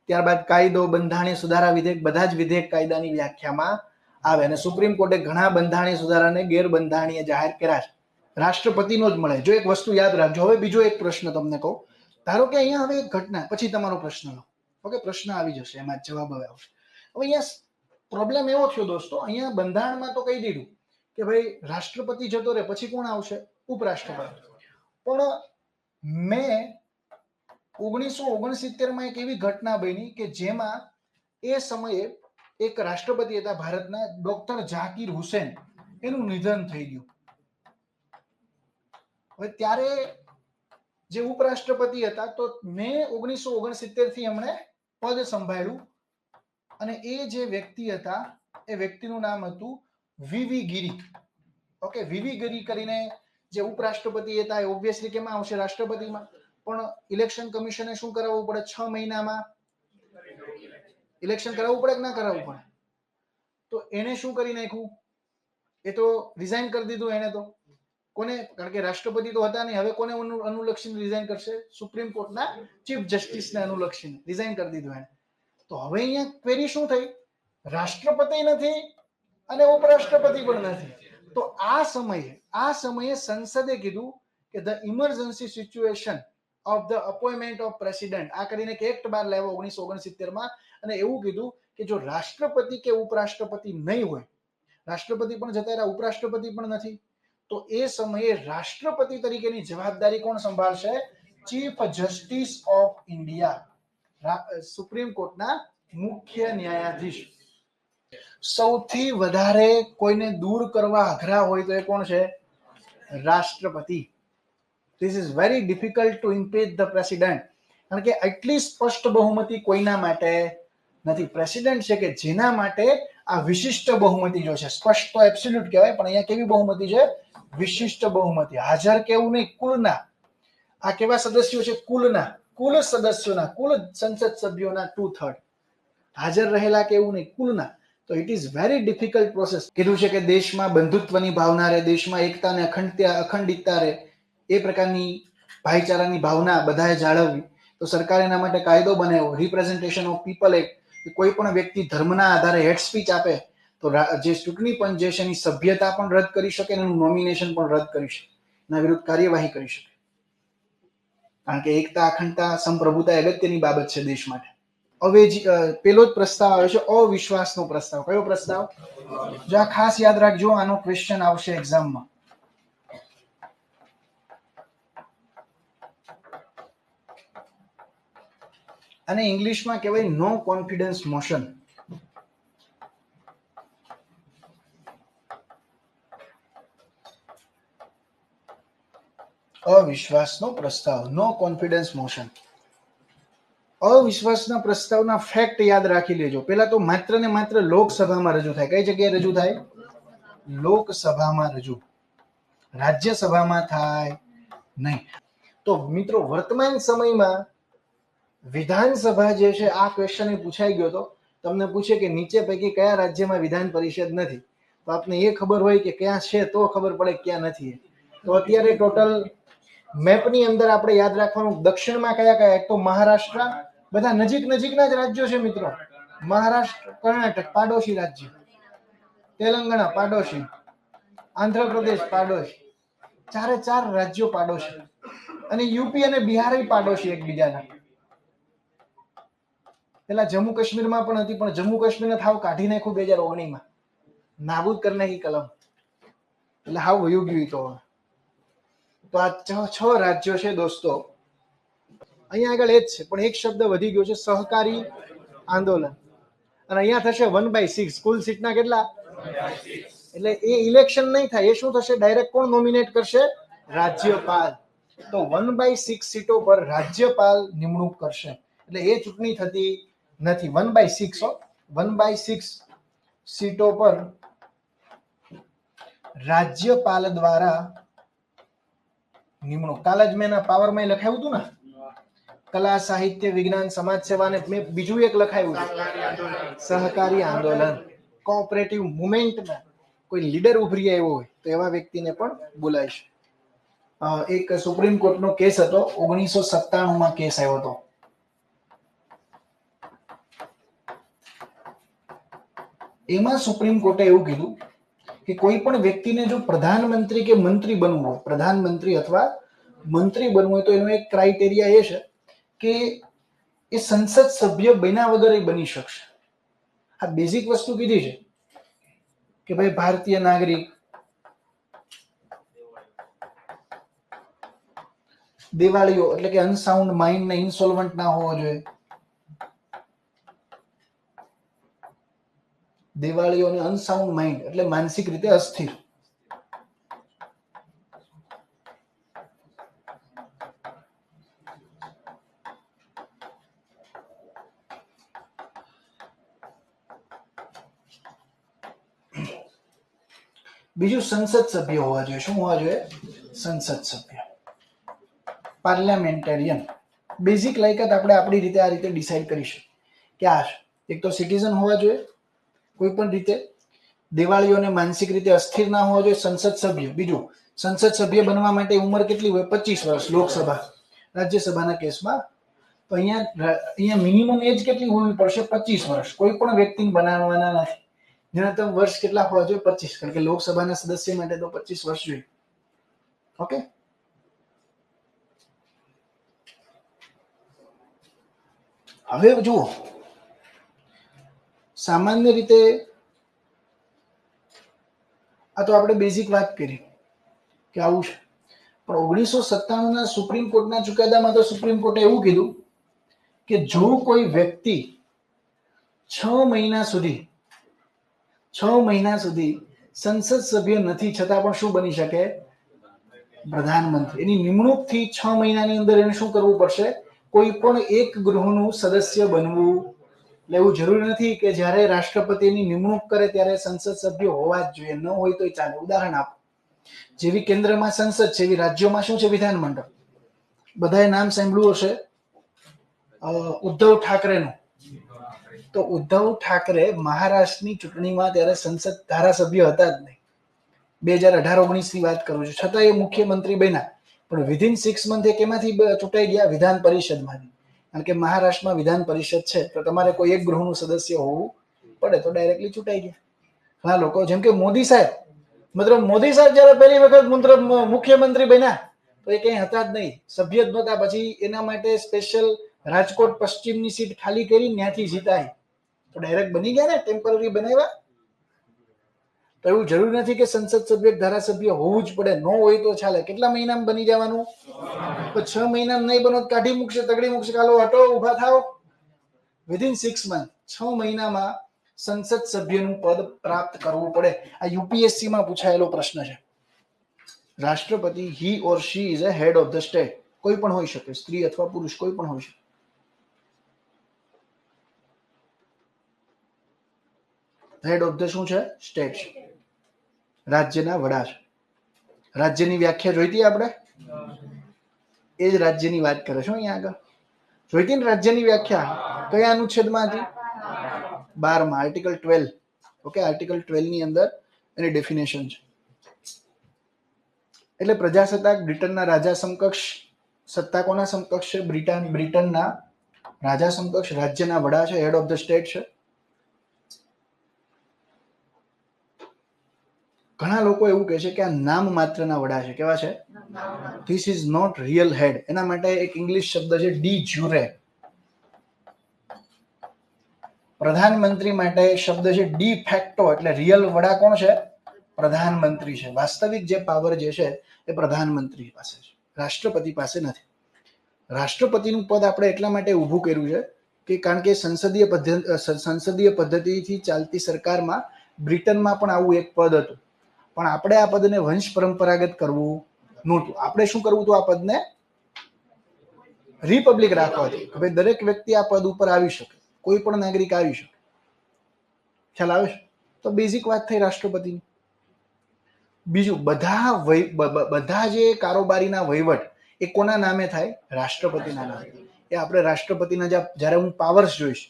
A: ત્યારબાદ કાયદો, બંધારણીય સુધારા વિધેયક, બધા જ વિધેયક કાયદાની વ્યાખ્યામાં આવે. અને સુપ્રીમ કોર્ટે ઘણા બંધારણીય સુધારાને ગેરબંધારણીય જાહેર કર્યા છે. રાષ્ટ્રપતિનો જ મળે. જો એક વસ્તુ યાદ રાખજો. હવે બીજો એક પ્રશ્ન તમને કહું. ધારો કે અહીંયા હવે એક ઘટના, પછી તમારો પ્રશ્ન લો. ઓકે, પ્રશ્ન આવી જશે, એમાં જવાબ હવે આવશે. હવે અહીંયા પ્રોબ્લેમ એવો થયો દોસ્તો, અહીંયા બંધારણમાં તો કહી દીધું કે ભાઈ રાષ્ટ્રપતિ જતો રહે પછી કોણ આવશે? ઉપરાષ્ટ્રપતિ. પણ મેં 1969 એક એવી ઘટના બની કે જેમાં એ સમયે એક રાષ્ટ્રપતિ હતા ભારતના, ડોક્ટર ઝાકિર હુસેન, એનું નિધન થઈ ગયું. હવે ત્યારે જે ઉપરાષ્ટ્રપતિ હતા, તો મે 1969 થી એમણે પદ સંભાળ્યું. અને એ જે વ્યક્તિ હતા, એ વ્યક્તિનું નામ હતું વીવી ગિરી. ઓકે, વીવી ગિરી કરીને જે ઉપરાષ્ટ્રપતિ હતા, એ ઓબ્વિયસલી કેમાં આવશે? રાષ્ટ્રપતિમાં. પણ ઇલેક્શન કમિશને શું કરાવવું પડે? 6 મહિનામાં ઇલેક્શન કરાવવું પડે કે ના કરાવવું પડે? તો એને શું કરી નાખ્યું? એ તો રિઝાઇન કરી દીધું એને. તો કોને? કારણ કે રાષ્ટ્રપતિ તો હતા નહીં. હવે કોને અનુલક્ષીને રિઝાઇન કરશે? સુપ્રીમ કોર્ટના ચીફ જસ્ટિસને અનુલક્ષીને રિઝાઇન કરી દીધું એને. તો હવે અહીંયા ક્વેરી શું થઈ? રાષ્ટ્રપતિ નથી અને ઉપરાષ્ટ્રપતિ પણ નથી. તો આ સમયે સંસદે કીધું કે the emergency situation of the appointment of president, આ કરીને એક એક્ટ બહાર લાવ્યો 1969 માં. અને એવું કીધું કે જો રાષ્ટ્રપતિ કે ઉપરાષ્ટ્રપતિ નહીં હોય, રાષ્ટ્રપતિ પણ જતા રહ્યા, ઉપરાષ્ટ્રપતિ પણ નથી, તો એ સમયે રાષ્ટ્રપતિ તરીકેની જવાબદારી કોણ સંભાળશે? Chief justice of India, supreme કોર્ટના મુખ્ય ન્યાયાધીશ. સૌથી વધારે કોઈને દૂર કરવા અઘરા હોય તો એ કોણ છે? રાષ્ટ્રપતિ. This is very difficult to impeach the president. કારણ કે એટલી સ્પષ્ટ બહુમતી કોઈના માટે નથી. પ્રેસિડેન્ટ છે કે જેના માટે આ વિશિષ્ટ બહુમતી જો છે. સ્પષ્ટ તો એબ્સોલ્યુટ કહેવાય, પણ અહીંયા કેવી બહુમતી છે? વિશિષ્ટ બહુમતી. હાજર કેવું નહીં, કુલના. આ કેવા સદસ્યો છે? કુલના, કુલ સદસ્યોના, કુલ સંસદ સભ્યોના 2/3 હાજર રહેલા, કેવું નહીં, કુલના. તો it is very difficult process. કીધું છે કે દેશમાં બંધુત્વની ભાવના રહે, દેશમાં એકતા અને અખંડિતતા રહે, એ પ્રકારની ભાઈચારાની ભાવના બધાએ જાળવવી. તો સરકાર એના માટે કાયદો બનાવ્યો, રિપ્રેઝન્ટેશન ઓફ પીપલ એક્ટ. કે કોઈ પણ વ્યક્તિ ધર્મના આધારે હેટ સ્પીચ આપે તો જે ચૂંટણી પંચ જે છે એની સભ્યતા પણ રદ કરી શકે અને એનું નોમિનેશન પણ રદ કરી શકે, એના વિરુદ્ધ કાર્યવાહી કરી શકે. કારણ કે એકતા, અખંડતા, સંપ્રભુતા અગત્યની બાબત છે દેશ માટે. અવેજી પેલો જ પ્રસ્તાવ આવે છે અવિશ્વાસનો પ્રસ્તાવ. કયો પ્રસ્તાવ? જો આ ખાસ યાદ રાખજો, આનો ક્વેશ્ચન આવશે એક્ઝામમાં. અને ઇંગ્લિશમાં કહેવાય નો કોન્ફિડન્સ મોશન. અવિશ્વાસનો પ્રસ્તાવ, નો કોન્ફિડન્સ મોશન. અવિશ્વાસના પ્રસ્તાવના ફેક્ટ યાદ રાખી લેજો. પહેલા તો માત્ર ને માત્ર લોકસભામાં રજૂ થાય. કઈ જગ્યાએ રજૂ થાય? લોકસભામાં રજૂ. રાજ્યસભામાં થાય નહીં. તો મિત્રો વર્તમાન સમયમાં વિધાનસભા જે છે, આ ક્વેશ્ચન પૂછાઈ ગયો તો તમને પૂછે કે નીચે પૈકી કયા રાજ્યમાં વિધાન પરિષદ નથી, તો આપને એ ખબર હોય કે ક્યાં છે તો ખબર પડે ક્યાં નથી. તો અત્યારે ટોટલ મેપની અંદર આપણે યાદ રાખવાનું દક્ષિણમાં કયા કયા? એક તો મહારાષ્ટ્ર, બધા નજીકના જ રાજ્યો છે મિત્રો. મહારાષ્ટ્ર, કર્ણાટક પાડોશી રાજ્ય, તેલંગાણા પાડોશી, આંધ્રપ્રદેશ પાડોશી, 4 રાજ્યો પાડોશી, અને યુપી અને બિહાર પાડોશી એકબીજાના. પેલા જમ્મુ કાશ્મીરમાં પણ હતી, પણ જમ્મુ કાશ્મીરને થાવ કાઢી નાખ્યું 2019માં, નાબૂદ કરી નાખી કલમ, એટલે હાવ વયું ગયું. તો આ 6 રાજ્યો છે દોસ્તો. અહીંયા આગળ એ જ છે, પણ એક શબ્દ વધી ગયો છે, સહકારી આંદોલન. અને અહીંયા થશે 1/6. કુલ સીટના કેટલા? એટલે એ ઇલેક્શન નહીં થાય. એ શું થશે? ડાયરેક્ટ કોણ નોમિનેટ કરશે? રાજ્યપાલ. તો 1/6 સીટો પર રાજ્યપાલ નિમણૂક કરશે. એટલે એ ચૂંટણી થતી નથી. 1/6 1/6 સીટો પર રાજ્યપાલ દ્વારા નિમણૂક. કાલ જ મેં પાવરમાં લખાયું હતું ને, કલા, સાહિત્ય, વિજ્ઞાન, સમાજ સેવા, ને મેં બીજું એક લખાયું છે સહકારી આંદોલન. કોઓપરેટિવ મુવમેન્ટમાં કોઈ લીડર ઉભરી આવ્યો હોય તો એવા વ્યક્તિને પણ બોલાય છે. એક સુપ્રીમ કોર્ટનો કેસ હતો, 1997માં કેસ આવ્યો હતો. એમાં સુપ્રીમ કોર્ટે એવું કીધું કે કોઈ પણ વ્યક્તિને જો પ્રધાનમંત્રી કે મંત્રી બનવું હોય, પ્રધાનમંત્રી અથવા મંત્રી બનવું હોય, તો એનો એક ક્રાઇટેરિયા એ છે કે એ સંસદ સભ્ય બન્યા વગર એ બની શકશે. આ બેઝિક વસ્તુ કીધી છે કે ભાઈ ભારતીય નાગરિક, દિવાળીઓ એટલે કે અનસાઉન્ડ માઇન્ડ ને ઇન્સોલ્વન્ટ ના હોવો જોઈએ. દિવાળીઓ અને અનસાઉન્ડ માઇન્ડ એટલે માનસિક રીતે અસ્થિર. બીજું સંસદ સભ્ય હોવા જોઈએ. શું હોવા જોઈએ? સંસદ સભ્ય, પાર્લામેન્ટેરિયન. બેઝિક લાયકાત આપણે આપણી રીતે આ રીતે ડિસાઈડ કરી શકીએ કે આ એક તો સિટીઝન હોવા જોઈએ કોઈ પણ રીતે, દિવાળીઓને માનસિક રીતે અસ્થિર ના હોવા જોઈએ, સંસદ સભ્ય. બીજું, સંસદ સભ્ય બનવા માટે ઉંમર કેટલી હોય? 25 વર્ષ. લોકસભા, રાજ્યસભાના કેસમાં તો અહીંયા મિનિમમ એજ કેટલી હોવી પડશે? 25 વર્ષ. કોઈ પણ વ્યક્તિને બનાવવાના નથી. ન્યૂનતમ વર્ષ કેટલા હોવા જોઈએ? 25. કારણ કે લોકસભાના સદસ્ય માટે તો 25 વર્ષ જોઈએ. ઓકે. હવે જુઓ, સામાન્ય રીતે આ તો આપણે બેઝિક વાત કરી કે આવું છે, પણ 1997ના સુપ્રીમ કોર્ટના ચુકાદામાં તો સુપ્રીમ કોર્ટે એવું કીધું કે જો કોઈ વ્યક્તિ 6 મહિના સુધી સંસદ સભ્ય નથી છતાં પણ શું બની શકે? પ્રધાનમંત્રી. એની નિમણૂક થી 6 મહિનાની અંદર એને શું કરવું પડશે? કોઈ પણ એક ગૃહનું સદસ્ય બનવું. એવું જરૂરી નથી કે જ્યારે રાષ્ટ્રપતિની નિમણૂક કરે ત્યારે સંસદ સભ્ય હોવા જ જોઈએ. ન હોય તો ચાલે. ઉદાહરણ આપો, જેવી કેન્દ્રમાં સંસદ છે એવી રાજ્યોમાં શું છે? વિધાનમંડળ. બધાએ નામ સાંભળ્યું હશે ઉદ્ધવ ઠાકરેનું. તો ઉદ્ધવ ઠાકરે મહારાષ્ટ્રની ચૂંટણીમાં ત્યારે સંસદ ધારાસભ્ય હતા જ નહીં. 2018-19 ની વાત કરું છું. છતાં એ મુખ્યમંત્રી બન્યા, પણ વિધિન 6 મંથ એ કેમાંથી ચૂંટાઈ ગયા? વિધાન પરિષદમાંથી. કારણ કે મહારાષ્ટ્રમાં વિધાન પરિષદ છે તો તમારે કોઈ એક ગૃહનું સદસ્ય હોવું પડે, તો ડાયરેક્ટલી ચૂંટાઈ ગયા. ઘણા લોકો જેમ કે મોદી સાહેબ, મતલબ મોદી સાહેબ જયારે પહેલી વખત મુખ્યમંત્રી બન્યા તો એ કઈ હતા જ નહીં, સભ્ય જ નહોતા. પછી એના માટે સ્પેશિયલ રાજકોટ પશ્ચિમની સીટ ખાલી કરી ત્યાંથી જીતાય તો ડાયરેક્ટ બની ગયા ને, ટેમ્પરરી બનાવ્યા. તો એવું જરૂરી નથી કે સંસદ સભ્ય ધારાસભ્ય હોવું જ પડે, ન હોય તો ચાલે. કેટલા મહિનામાં બની જવાનું? તો 6 મહિનામાં નહીં બનો કાઢી મૂકશે, તગડી મૂકશે, કાલો હટો, ઉભા થાવ. વિધિન 6 મંથ, 6 મહિનામાં સંસદ સભ્યનું પદ પ્રાપ્ત કરવું પડે. આ યુપીએસસી માં પૂછાયેલો પ્રશ્ન છે. રાષ્ટ્રપતિ he or she is a head of the state. કોઈ પણ હોઈ શકે, સ્ત્રી અથવા પુરુષ, કોઈ પણ હોઈ શકે. હેડ ઓફ ધ શું છે? સ્ટેટ. રાજ્યના વડા છે. રાજ્યની વ્યાખ્યા જોઈતી આપણે? એ જ રાજ્યની વાત કરે છે અહીંયા આગળ. જોઈતી ને રાજ્યની વ્યાખ્યા? કયા અનુચ્છેદમાં હતી? 12 માં, આર્ટિકલ 12. ઓકે, આર્ટિકલ 12 ની અંદર એની ડેફિનેશન છે. એટલે પ્રજાસત્તાક બ્રિટનના રાજા સમકક્ષ. સત્તા કોના સમકક્ષ છે? બ્રિટનના રાજા સમકક્ષ. રાજ્યના વડા છે, હેડ ઓફ ધ સ્ટેટ છે. ઘણા લોકો એવું કહે છે કે આ નામ માત્રના વડા છે. કેવા છે? ધીસ ઇઝ નોટ રિયલ હેડ. એના માટે એક ઇંગ્લિશ શબ્દ છે ડી જ્યુરે. પ્રધાનમંત્રી માટે શબ્દ છે ડી ફેક્ટો. એટલે રિયલ વડા કોણ છે? પ્રધાનમંત્રી છે. વાસ્તવિક જે પાવર જે છે એ પ્રધાનમંત્રી પાસે છે, રાષ્ટ્રપતિ પાસે નથી. રાષ્ટ્રપતિનું પદ આપણે એટલા માટે ઊભું કર્યું છે કે કારણ કે સંસદીય પદ્ધતિથી ચાલતી સરકારમાં બ્રિટનમાં પણ આવું એક પદ હતું. પણ આપણે આ પદને વંશ પરંપરાગત કરવું નહોતું. આપણે શું કરવું હતું? આ પદને રિપબ્લિક રાખવા હતું. હવે દરેક વ્યક્તિ આ પદ ઉપર આવી શકે, કોઈ પણ નાગરિક આવી શકે. ખ્યાલ આવે છે? તો બેઝિક વાત થઈ રાષ્ટ્રપતિની. બીજું, બધા જે કારોબારીના વહીવટ એ કોના નામે થાય? રાષ્ટ્રપતિના નામે. એ આપણે રાષ્ટ્રપતિના જ્યારે હું પાવર્સ જોઈશ,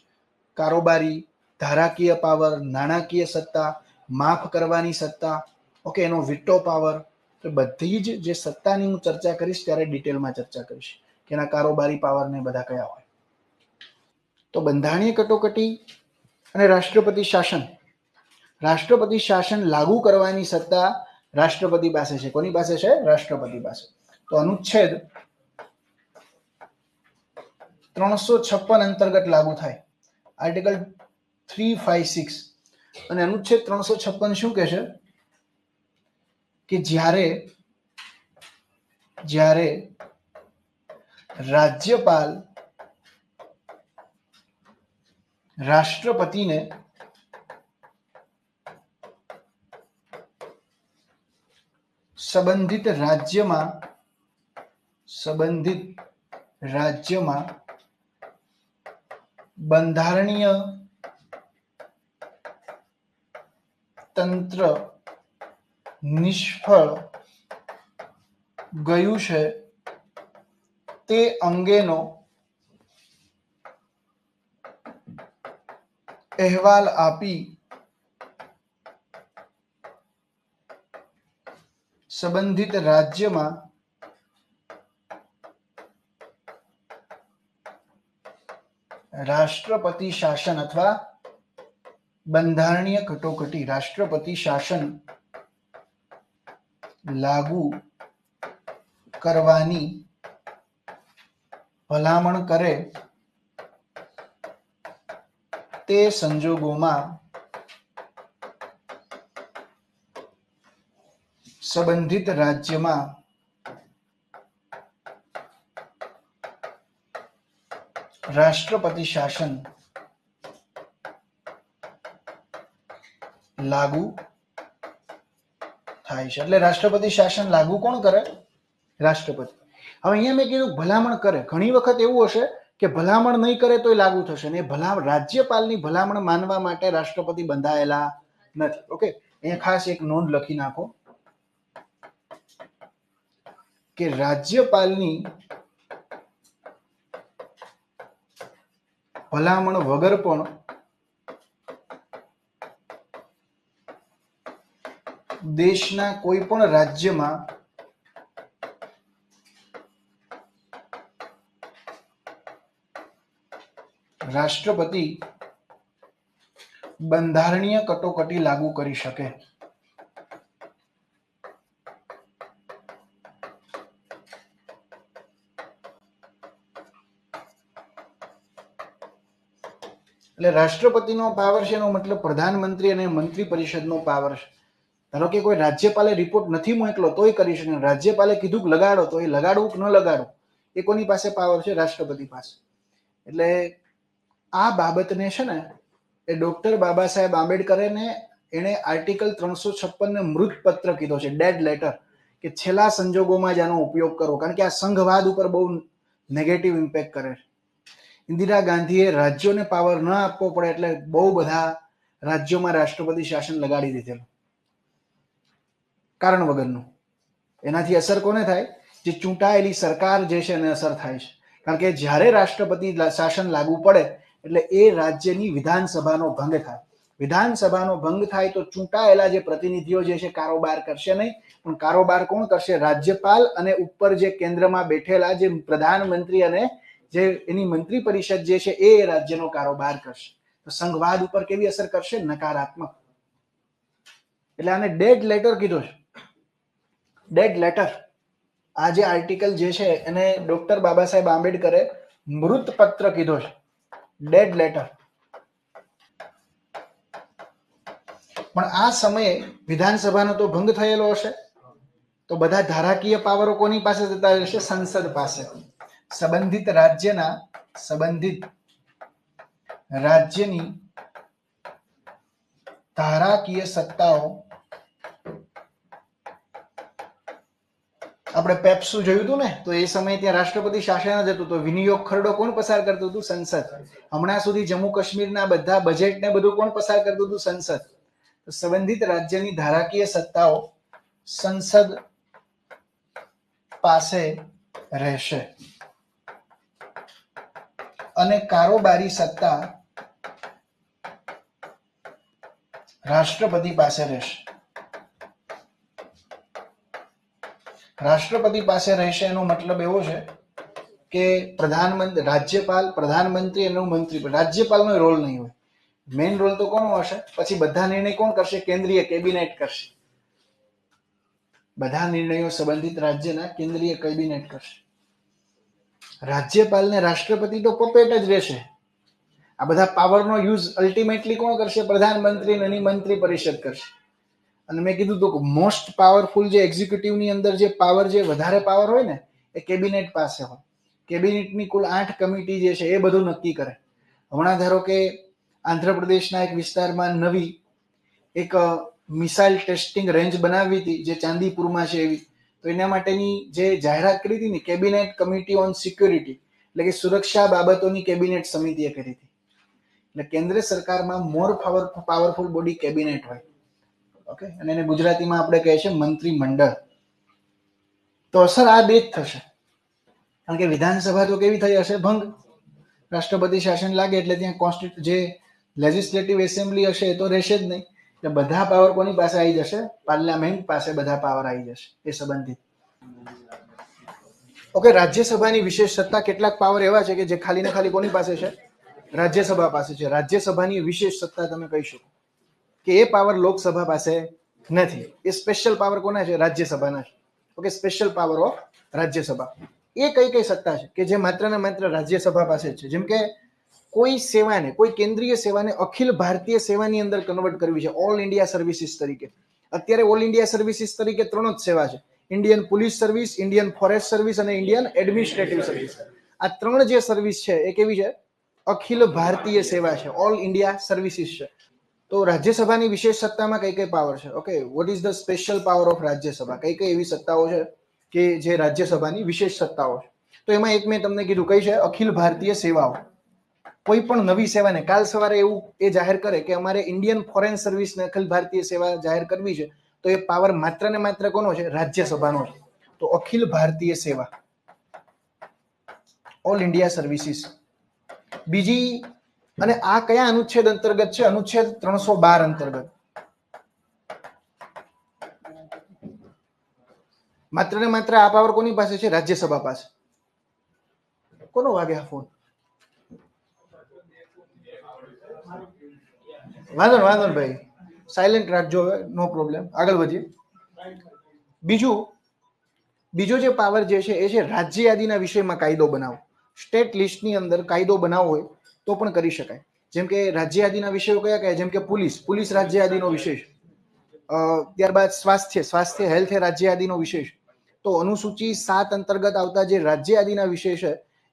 A: કારોબારી, ધારાકીય પાવર, નાણાકીય સત્તા, માફ કરવાની સત્તા, ઓકે, એનો વિટો પાવર, તો બધી જ જે સત્તાની હું ચર્ચા કરીશ ત્યારે ડિટેલમાં ચર્ચા કરીશ કે એના કારોબારી પાવર ને બધા કયા હોય. તો બંધારણીય કટોકટી અને રાષ્ટ્રપતિ શાસન. રાષ્ટ્રપતિ શાસન લાગુ કરવાની સત્તા રાષ્ટ્રપતિ પાસે છે. કોની પાસે છે? રાષ્ટ્રપતિ પાસે. તો અનુચ્છેદ 356 અંતર્ગત લાગુ થાય. આર્ટિકલ 356. અને અનુચ્છેદ 356 શું કહે છે? કે જ્યારે રાજ્યપાલ રાષ્ટ્રપતિને સંબંધિત રાજ્યમાં બંધારણીય તંત્ર નિષ્ફળ ગયું છે તે અંગેનો અહેવાલ આપી સંબંધિત રાજ્યમાં રાષ્ટ્રપતિ શાસન અથવા બંધારણીય કટોકટી, રાષ્ટ્રપતિ શાસન લાગુ કરવાની ભલામણ કરે તે સંજોગોમાં સંબંધિત રાજ્યમાં રાષ્ટ્રપતિ શાસન લાગુ થાય છે. એટલે રાષ્ટ્રપતિ શાસન લાગુ કોણ કરે? રાષ્ટ્રપતિ. હવે અહીંયા મેં કીધું ભલામણ કરે. ઘણી વખત એવું હશે કે ભલામણ નહીં કરે તોય લાગુ થશે ને રાજ્યપાલની ભલામણ માનવા માટે રાષ્ટ્રપતિ બંધાયેલા નથી. ઓકે, અહીંયા ખાસ એક નોંધ લખી નાખો કે રાજ્યપાલની ભલામણ વગર પણ દેશના કોઈ પણ રાજ્યમાં રાષ્ટ્રપતિ બંધારણીય કટોકટી લાગુ કરી શકે. એટલે રાષ્ટ્રપતિનો પાવર છે એનો મતલબ પ્રધાનમંત્રી અને મંત્રી પરિષદનો પાવર છે. ધારો કે કોઈ રાજ્યપાલે રિપોર્ટ નથી મોકલો તોય કરી શકે. રાજ્યપાલે કીધું કે લગાડો તો એ લગાડવું કે ન લગાડવું એ કોની પાસે પાવર છે? રાષ્ટ્રપતિ પાસે. એટલે આ બાબતને છે ને એ ડોક્ટર બાબા સાહેબ આંબેડકરે ને એને આર્ટિકલ 356 ને મૃત પત્ર કીધો છે, ડેડ લેટર, કે છેલ્લા સંજોગોમાં જ આનો ઉપયોગ કરો, કારણ કે આ સંઘવાદ ઉપર બહુ નેગેટિવ ઇમ્પેક્ટ કરે છે. ઇન્દિરા ગાંધીએ રાજ્યોને પાવર ન આપવો પડે એટલે બહુ બધા રાજ્યોમાં રાષ્ટ્રપતિ શાસન લગાડી દીધેલું કારણ વગરનું. એનાથી અસર કોને થાય? જે ચૂંટાયેલી સરકાર જે છે એને અસર થાય છે. કારણ કે જ્યારે રાષ્ટ્રપતિ શાસન લાગુ પડે એટલે એ રાજ્યની વિધાનસભાનો ભંગ થાય. વિધાનસભાનો ભંગ થાય તો ચૂંટાયેલા જે પ્રતિનિધિઓ જે છે કારોબાર કરશે નહીં, પણ કારોબાર કોણ કરશે? રાજ્યપાલ અને ઉપર જે કેન્દ્રમાં બેઠેલા જે પ્રધાનમંત્રી અને જે એની મંત્રી પરિષદ જે છે એ રાજ્યનો કારોબાર કરશે. તો સંઘવાદ ઉપર કેવી અસર કરશે? નકારાત્મક. એટલે આને ડેડ લેટર કીધો છે. Dead letter. આ જે આર્ટિકલ જે છે એને ડોક્ટર બાબા સાહેબ આંબેડકરે મૃત પત્ર કીધો છે, ડેડ લેટર. પણ આ સમયે વિધાનસભાનો તો ભંગ થયેલો હશે, તો બધા ધારાકીય પાવરો કોની પાસે જતા રહેશે? સંસદ પાસે. સંબંધિત રાજ્યની ધારાકીય સત્તાઓ, આપણે પેપ્સુ જોયું હતું ને, તો એ સમયે ત્યાં રાષ્ટ્રપતિ શાસન જ હતું. તો વિનિયોગ ખરડો કોણ પસાર કરતું હતું? સંસદ. હમણાં સુધી જમ્મુ કાશ્મીરના બધા બજેટ ને બધું કોણ પસાર કરતું હતું? સંસદ. તો સંબંધિત રાજ્યની ધારાકીય સત્તાઓ સંસદ પાસે રહેશે અને કારોબારી સત્તા રાષ્ટ્રપતિ પાસે રહેશે. રાષ્ટ્રપતિ પાસે રહેશે એનો મતલબ એવો છે કે પ્રધાનમંત્રી, રાજ્યપાલ, પ્રધાનમંત્રી અને મંત્રી. રાજ્યપાલનો રોલ નહીં હોય. મેઇન રોલ તો કોનો હશે? પછી બધા નિર્ણય કોણ કરશે? કેન્દ્રીય કેબિનેટ કરશે. બધા નિર્ણયો સંબંધિત રાજ્યના કેન્દ્રીય કેબિનેટ કરશે. રાજ્યપાલને રાષ્ટ્રપતિ તો પપેટ જ રહેશે. આ બધા પાવરનો યુઝ અલ્ટિમેટલી કોણ કરશે? પ્રધાનમંત્રી અને મંત્રી પરિષદ કરશે. અને મેં કીધું હતું કે મોસ્ટ પાવરફુલ જે એક્ઝિક્યુટિવની અંદર જે પાવર, જે વધારે પાવર હોય ને એ કેબિનેટ પાસે હોય. કેબિનેટની કુલ 8 કમિટી જે છે એ બધું નક્કી કરે. હમણાં ધારો કે આંધ્રપ્રદેશના એક વિસ્તારમાં નવી એક મિસાઇલ ટેસ્ટિંગ રેન્જ બનાવી હતી જે ચાંદીપુરમાં છે એવી. તો એના માટેની જે જાહેરાત કરી હતી ને, કેબિનેટ કમિટી ઓન સિક્યોરિટી, એટલે કે સુરક્ષા બાબતોની કેબિનેટ સમિતિએ કરી હતી. એટલે કેન્દ્ર સરકારમાં મોર પાવરફુલ બોડી કેબિનેટ હોય. ઓકે, અને એને ગુજરાતીમાં આપણે કહે છે મંત્રીમંડળ. તો અસર આ બે જ થશે. કારણ કે વિધાનસભા તો કેવી થઈ હશે? ભંગ. રાષ્ટ્રપતિ શાસન લાગે એટલે ત્યાં જે લેજિસ્લેટિવ એસેમ્બલી હશે એ તો રહેશે જ નહીં. એટલે બધા પાવર કોની પાસે આવી જશે? પાર્લામેન્ટ પાસે બધા પાવર આવી જશે એ સંબંધિત. ઓકે, રાજ્યસભાની વિશેષ સત્તા, કેટલાક પાવર એવા છે કે જે ખાલી ને ખાલી કોની પાસે છે? રાજ્યસભા પાસે છે. રાજ્યસભાની વિશેષ સત્તા તમે કહી શકો કે એ પાવર લોકસભા પાસે નથી. એ સ્પેશિયલ પાવર કોના છે? રાજ્યસભાના છે. Okay, special power of Rajya Sabha. એ કઈ કઈ સત્તા છે કે જે માત્ર ને માત્ર રાજ્યસભા પાસે છે? જેમ કે કોઈ સેવાને, કોઈ કેન્દ્રીય સેવાને અખિલ ભારતીય સેવાની અંદર કન્વર્ટ કરવી છે, ઓલ ઇન્ડિયા સર્વિસીસ તરીકે. અત્યારે ઓલ ઇન્ડિયા સર્વિસીસ તરીકે 3 જ સેવા છે: Indian police service, Indian forest service અને ઇન્ડિયન એડમિનિસ્ટ્રેટિવ સર્વિસ. આ 3 જે સર્વિસ છે એ કેવી છે? અખિલ ભારતીય સેવા છે, ઓલ ઇન્ડિયા સર્વિસીસ છે. તો રાજ્યસભાની વિશેષ સત્તામાં કઈ કઈ પાવર છે? Okay, what is the special power of Rajya Sabha? કઈ કઈ એવી સત્તાઓ છે કે જે રાજ્યસભાની વિશેષ સત્તાઓ છે? તો એમાં એક મેં તમને કીધું, કઈ છે? અખિલ ભારતીય સેવાઓ. કોઈ પણ નવી સેવાને કાલ સવારે એવું એ જાહેર કરે કે અમારે ઇન્ડિયન ફોરેન સર્વિસને અખિલ ભારતીય સેવા જાહેર કરવી છે, તો એ પાવર માત્ર ને માત્ર કોનો છે? રાજ્યસભાનો છે. તો અખિલ ભારતીય સેવા, ઓલ ઇન્ડિયા સર્વિસીસ. બીજી, અને આ કયા અનુચ્છેદ અંતર્ગત છે? અનુચ્છેદ 312 અંતર્ગત. માત્ર ને માત્ર આ પાવર કોની પાસે છે? રાજ્યસભા પાસે. કોનો વાગે આ ફોન? વાંધો ને ભાઈ, સાયલેન્ટ રાખજો, હવે નો પ્રોબ્લેમ, આગળ વધીએ. બીજો જે પાવર જે છે એ છે રાજ્ય યાદીના વિષયમાં કાયદો બનાવો. સ્ટેટ લિસ્ટની અંદર કાયદો બનાવવો હોય તો પણ કરી શકાય. જેમ કે રાજ્ય યાદીના વિષયો કયા કયા? જેમ કે પોલીસ રાજ્ય યાદીનો વિષય છે. ત્યારબાદ સ્વાસ્થ્ય હેલ્થ એ રાજ્ય યાદીનો વિષય છે. તો અનુસૂચિ 7 અંતર્ગત આવતા જે રાજ્ય યાદીના વિષય છે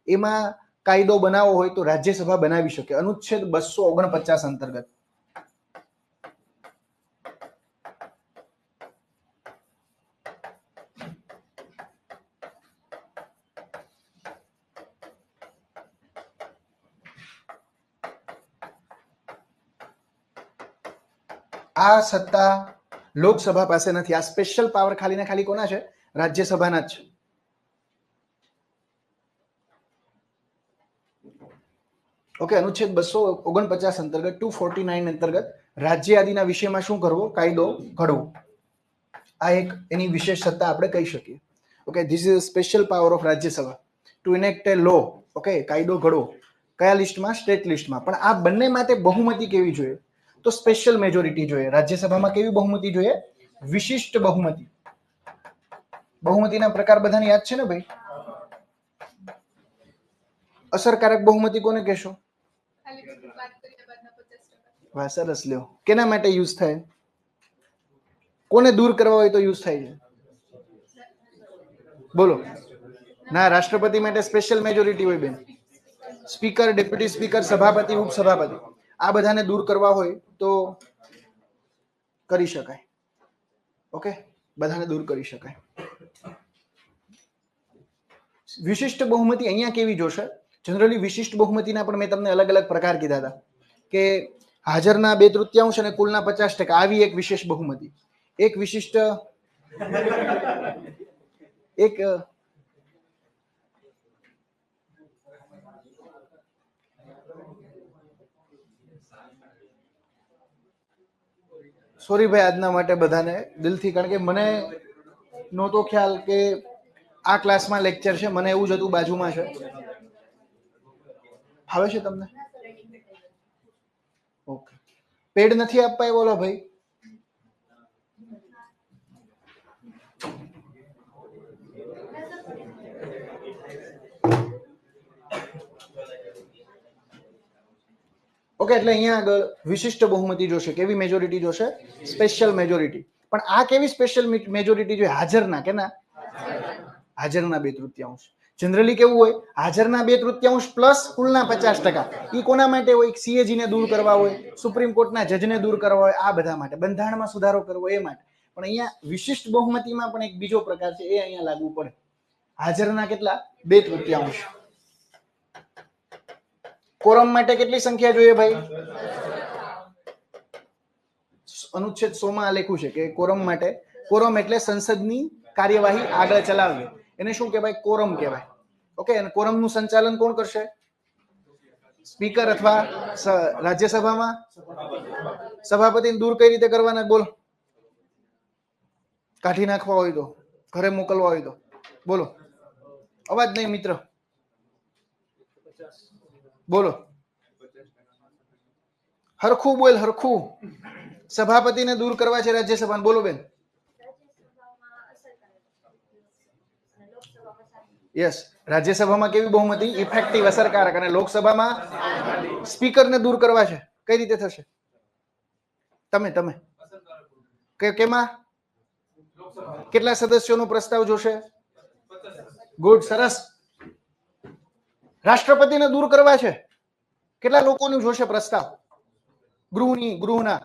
A: એમાં કાયદો બનાવવો હોય તો રાજ્યસભા બનાવી શકે. અનુચ્છેદ 249 અંતર્ગત. આ સત્તા લોકસભા પાસે નથી. આ સ્પેશિયલ પાવર ખાલી ને ખાલી કોના છે? રાજ્યસભાના જ છે. ઓકે, અનુચ્છેદ 249 અંતર્ગત 249 અંતર્ગત રાજ્ય યાદીના વિષયમાં શું કરવો? કાયદો ઘડવો. આ એક એની વિશેષ સત્તા આપણે કહી શકીએ. Okay, this is special power of Rajya Sabha to enact a law. Okay, કાયદો ઘડવો. કયા લિસ્ટમાં? સ્ટેટ લિસ્ટમાં. પણ આ બંને માટે બહુમતી કેવી જોઈએ? તો સ્પેશિયલ મેજોરિટી જોઈએ. રાજ્યસભામાં કેવી બહુમતી જોઈએ? વિશિષ્ટ બહુમતી. બહુમતીના પ્રકાર બધાને યાદ છે ને ભાઈ? અસરકારક બહુમતી કોને કહેશો? વાહ, સરસ લ્યો. કેના માટે યુઝ થાય? કોને દૂર કરવા હોય તો યુઝ થાય છે? બોલો. ના, રાષ્ટ્રપતિ માટે સ્પેશિયલ મેજોરિટી હોય બેન. સ્પીકર, ડેપ્યુટી સ્પીકર, સભાપતિ, ઉપસભાપતિ, આ બધાને દૂર કરવા હોય તો કરી શકાય. ઓકે, બધાને દૂર કરી શકાય. વિશિષ્ટ બહુમતી અહીંયા કેવી જોશે? જનરલી વિશિષ્ટ બહુમતીના પણ મેં તમને અલગ અલગ પ્રકાર કીધા હતા કે હાજરના 2/3 અને કુલના 50%, આવી એક વિશેષ બહુમતી. એક વિશિષ્ટ એક સોરી ભાઈ આજના માટે બધાને દિલથી, કારણ કે મને નહોતો ખ્યાલ કે આ ક્લાસમાં લેક્ચર છે. મને એવું જ હતું બાજુમાં છે. આવે છે તમને? ઓકે, પેડ નથી આપવા બોલો ભાઈ. ઓકે, એટલે અહીંયા આગળ વિશિષ્ટ બહુમતી જોશે. કેવી મેજોરિટી જોશે? Special majority. પણ આ કેવી સ્પેશિયલ મેજોરિટી જોઈએ? હાજરના. કેના? હાજરના 2/3. જનરલી કેવું હોય? હાજરના 2/3 પ્લસ કુલના 50%. એ કોના માટે હોય? સીએજી ને દૂર કરવા હોય, સુપ્રીમ કોર્ટના જજને દૂર કરવા હોય, આ બધા માટે, બંધારણમાં સુધારો કરવો એ માટે. પણ અહીંયા વિશિષ્ટ બહુમતીમાં પણ એક બીજો પ્રકાર છે, એ અહીંયા લાગુ પડે. હાજરના કેટલા? 2/3. કોરમ માટે કેટલી સંખ્યા જોઈએ ભાઈ? અનુચ્છેદ 100 માં લખ્યું છે કે કોરમ માટે, કોરમ એટલે સંસદની કાર્યવાહી આગળ ચલાવવી, એને શું કહેવાય? કોરમ કહેવાય. ઓકે, અને કોરમનું સંચાલન કોણ કરશે? સ્પીકર અથવા રાજ્યસભામાં સભાપતિને દૂર કઈ રીતે કરવાના? બોલો. કાઢી નાખવા હોય તો, ઘરે મોકલવા હોય તો બોલો. અવાજ નહીં મિત્ર, બોલો. હરખું બોલ, હરખું. સભાપતિને દૂર કરવા છે રાજ્યસભાને, બોલો બેન. યસ, રાજ્યસભામાં કેવી બહુમતી? ઇફેક્ટિવ, અસરકારક. અને લોકસભામાં સ્પીકરને દૂર કરવા છે. કઈ રીતે થશે? તમે કે કેમાં કેટલા સદસ્યોનો પ્રસ્તાવ જોશે? ગુડ, સરસ. રાષ્ટ્રપતિને દૂર કરવા છે, કેટલા લોકોનું જોશે પ્રસ્તાવ? ગૃહના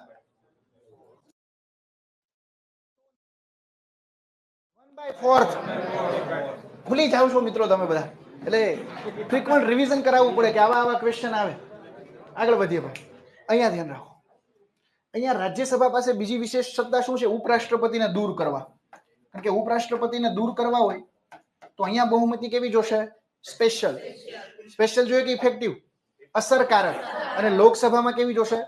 A: 1/4. ભૂલી જાવ છો મિત્રો તમે બધા, એટલે ફ્રીક્વન્ટ રિવિઝન કરાવવું પડે કે આવા ક્વેશ્ચન આવે. આગળ વધીએ ભાઈ. અહીંયા ધ્યાન રાખો. અહીંયા રાજ્યસભા પાસે બીજી વિશેષ સત્તા શું છે? ઉપરાષ્ટ્રપતિને દૂર કરવા. કારણ કે ઉપરાષ્ટ્રપતિને દૂર કરવા હોય તો અહીંયા બહુમતી કેવી જોશે? સ્પેશિયલ. સ્પેશિયલ જોઈએ કે ઇફેક્ટિવ? અસરકારક. અને લોકસભામાં કેવી જોશે?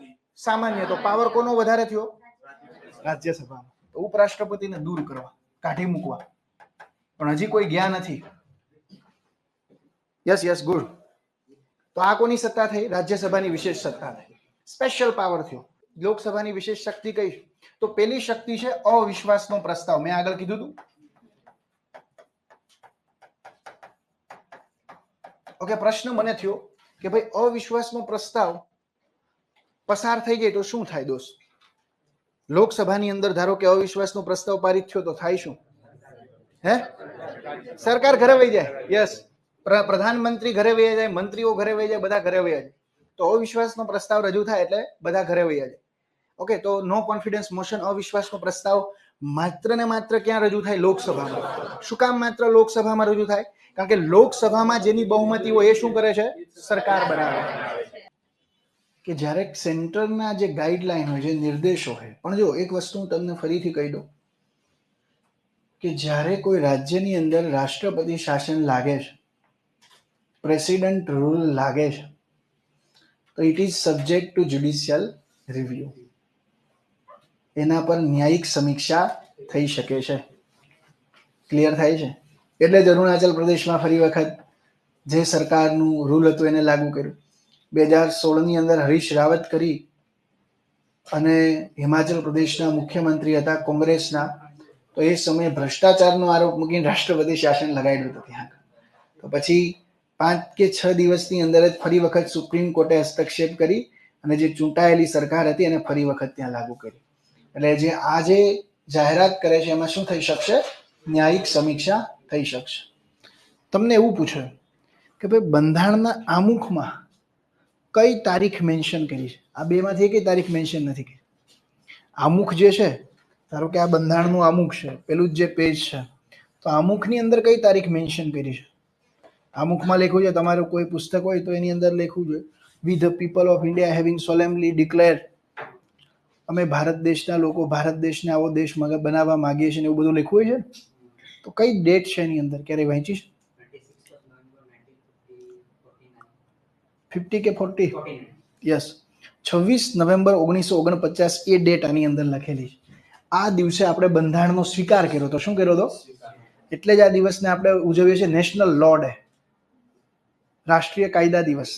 A: સામાન્ય. તો પાવર કોનો વધારે થયો? રાજ્યસભામાં. તો ઉપરાષ્ટ્રપતિને દૂર કરવા, કાઢી મૂકવા. પણ હજી કોઈ ગયા નથી. Yes, good. તો આ કોની સત્તા થઈ? રાજ્યસભાની વિશેષ સત્તા થઈ, સ્પેશિયલ પાવર થયો. લોકસભાની વિશેષ શક્તિ કઈ છે? તો પેલી શક્તિ છે અવિશ્વાસનો પ્રસ્તાવ. મેં આગળ કીધું હતું. ઓકે, પ્રશ્ન મને થયો કે ભાઈ અવિશ્વાસનો પ્રસ્તાવ પસાર થઈ જાય તો શું થાય દોસ્ત? લોકસભાની અંદર ધારો કે અવિશ્વાસનો પ્રસ્તાવ પારિત થયો તો થાય શું? હે, સરકાર ઘરે વહી જાય. યસ, પ્રધાનમંત્રી ઘરે વહી જાય, મંત્રીઓ ઘરે વહી જાય, બધા ઘરે વહી જાય. તો અવિશ્વાસનો પ્રસ્તાવ રજૂ થાય એટલે બધા ઘરે વહી જાય. ઓકે, તો નો કોન્ફિડન્સ મોશન અવિશ્વાસનો પ્રસ્તાવ માત્ર ને માત્ર ક્યાં રજૂ થાય? લોકસભામાં. શું કામ માત્ર લોકસભામાં રજૂ થાય? કારણ કે લોકસભામાં જેની બહુમતી હોય એ શું કરે છે? સરકાર બનાવે. કે જ્યારે સેન્ટરના જે ગાઈડલાઈન હોય, જે નિર્દેશો હોય, પણ જો એક વસ્તુ હું તમને ફરીથી કહી દઉં કે જ્યારે કોઈ રાજ્યની અંદર રાષ્ટ્રપતિ શાસન લાગે છે, પ્રેસિડેન્ટ રૂલ લાગે છે, તો it is subject to judicial review. એના પર ન્યાયિક સમીક્ષા થઈ શકે છે. ક્લિયર થાય છે? એટલે જ અરુણાચલ પ્રદેશમાં ફરી વખત જે સરકારનું રૂલ હતું એને લાગુ કર્યું. 2016ની અંદર હરીશ રાવત કરી અને હિમાચલ પ્રદેશના મુખ્યમંત્રી હતા કોંગ્રેસના, તો એ સમયે ભ્રષ્ટાચારનો આરોપ મૂકીને રાષ્ટ્રપતિ શાસન લગાડ્યું હતું ત્યાં. તો પછી 5 કે 6 દિવસની અંદર જ ફરી વખત સુપ્રીમ કોર્ટે હસ્તક્ષેપ કરી અને જે ચૂંટાયેલી સરકાર હતી એને ફરી વખત ત્યાં લાગુ કરી. એટલે જે આજે જાહેરાત કરે છે એમાં શું થઈ શકશે? ન્યાયિક સમીક્ષા થઈ શકશે. તમને એવું પૂછે કે ભાઈ બંધારણના આમુખમાં કઈ તારીખ મેન્શન કરી છે? આ બેમાંથી કઈ તારીખ મેન્શન નથી કરી. આમુખ જે છે, ધારો કે આ બંધારણનું આમુખ છે, પેલું જ જે પેજ છે, તો આમુખની અંદર કઈ તારીખ મેન્શન કરી છે? આમુખમાં લખ્યું છે, તમારું કોઈ પુસ્તક હોય તો એની અંદર લખ્યું છે, we the people of India having solemnly declare, અમે ભારત દેશના લોકો ભારત દેશને આવો દેશ બનાવવા માંગીએ છીએ, એવું બધું લખ્યું હોય છે. તો કઈ ડેટ છે એની અંદર? ક્યારે વાંચી છે? 50 કે 40? યસ, 26 નવેમ્બર 1949 એ ડેટ આની અંદર લખેલી છે. આ દિવસે આપણે બંધારણનો સ્વીકાર કર્યો હતો. શું કર્યો હતો? એટલે જ આ દિવસને આપણે ઉજવીએ છીએ નેશનલ લો ડે, રાષ્ટ્રીય કાયદા દિવસ.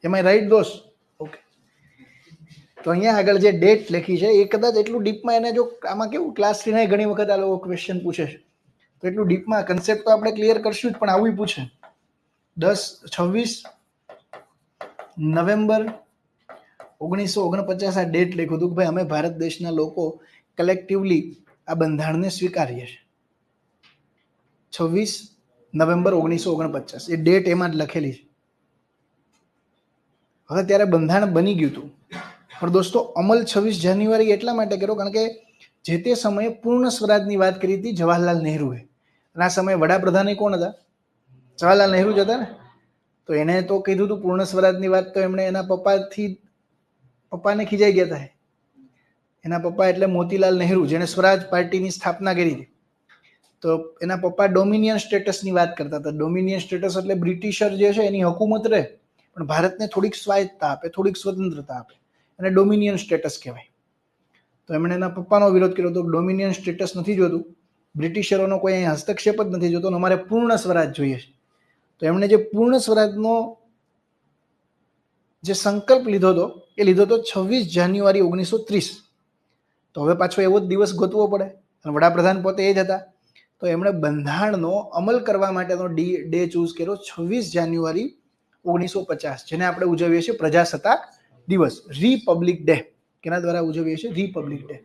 A: એમ આઈ રાઈટ દોસ્ત? ઓકે. તો અહીંયા આગળ જે ડેટ લખી છે એ કદાચ એટલું ડીપમાં એને જો આમાં કેવું ક્લાસ 3 ઘણી વખત આ લોકો ક્વેશ્ચન પૂછે છે, તો એટલું ડીપમાં કન્સેપ્ટ તો આપણે ક્લિયર કરશું જ, પણ આવું પૂછે 26 નવેમ્બર 1949 આ ડેટ લખ્યું હતું કે ભાઈ અમે ભારત દેશના લોકો કલેક્ટિવલી આ બંધારણને સ્વીકારીએ છીએ. 26 નવેમ્બર 1949 એ ડેટ એમાં જ લખેલી છે. હવે ત્યારે બંધારણ બની ગયું હતું, પણ દોસ્તો અમલ 26 જાન્યુઆરી એટલા માટે કર્યો કારણ કે જે તે સમયે પૂર્ણ સ્વરાજની વાત કરી હતી જવાહરલાલ નહેરુએ. અને આ સમયે વડાપ્રધાને કોણ હતા? જવાહરલાલ નહેરુ જ હતા ને. તો એને તો કીધું હતું પૂર્ણ સ્વરાજની વાત, તો એમણે એના પપ્પાને ખીજાઈ ગયા હતા. એના પપ્પા એટલે મોતીલાલ નહેરુ, જેને સ્વરાજ પાર્ટીની સ્થાપના કરી હતી. તો એના પપ્પા ડોમિનિયન સ્ટેટસની વાત કરતા હતા. ડોમિનિયન સ્ટેટસ એટલે બ્રિટિશર જે છે એની હુકુમત રહે, પણ ભારતને થોડીક સ્વાયત્તતા આપે, થોડીક સ્વતંત્રતા આપે, અને ડોમિનિયન સ્ટેટસ કહેવાય. તો એમણે એના પપ્પાનો વિરોધ કર્યો હતો. ડોમિનિયન સ્ટેટસ નથી જોતું, બ્રિટિશરોનો કોઈ હસ્તક્ષેપ જ નથી જોતો, અમારે પૂર્ણ સ્વરાજ જોઈએ છે. તો એમણે જે પૂર્ણ સ્વરાજનો જે સંકલ્પ લીધો હતો એ લીધો હતો 26 જાન્યુઆરી 1930. તો હવે પાછો એવો જ દિવસ ગોતવો પડે, અને વડાપ્રધાન પોતે એ જ હતા. તો એમણે બંધારણનો અમલ કરવા માટેનો ડે ચૂઝ કર્યો 26 જાન્યુઆરી 1950, જેને આપણે ઉજવીએ છીએ પ્રજાસત્તાક દિવસ, રિપબ્લિક ડે. કેના દ્વારા ઉજવીએ છીએ? Republic day.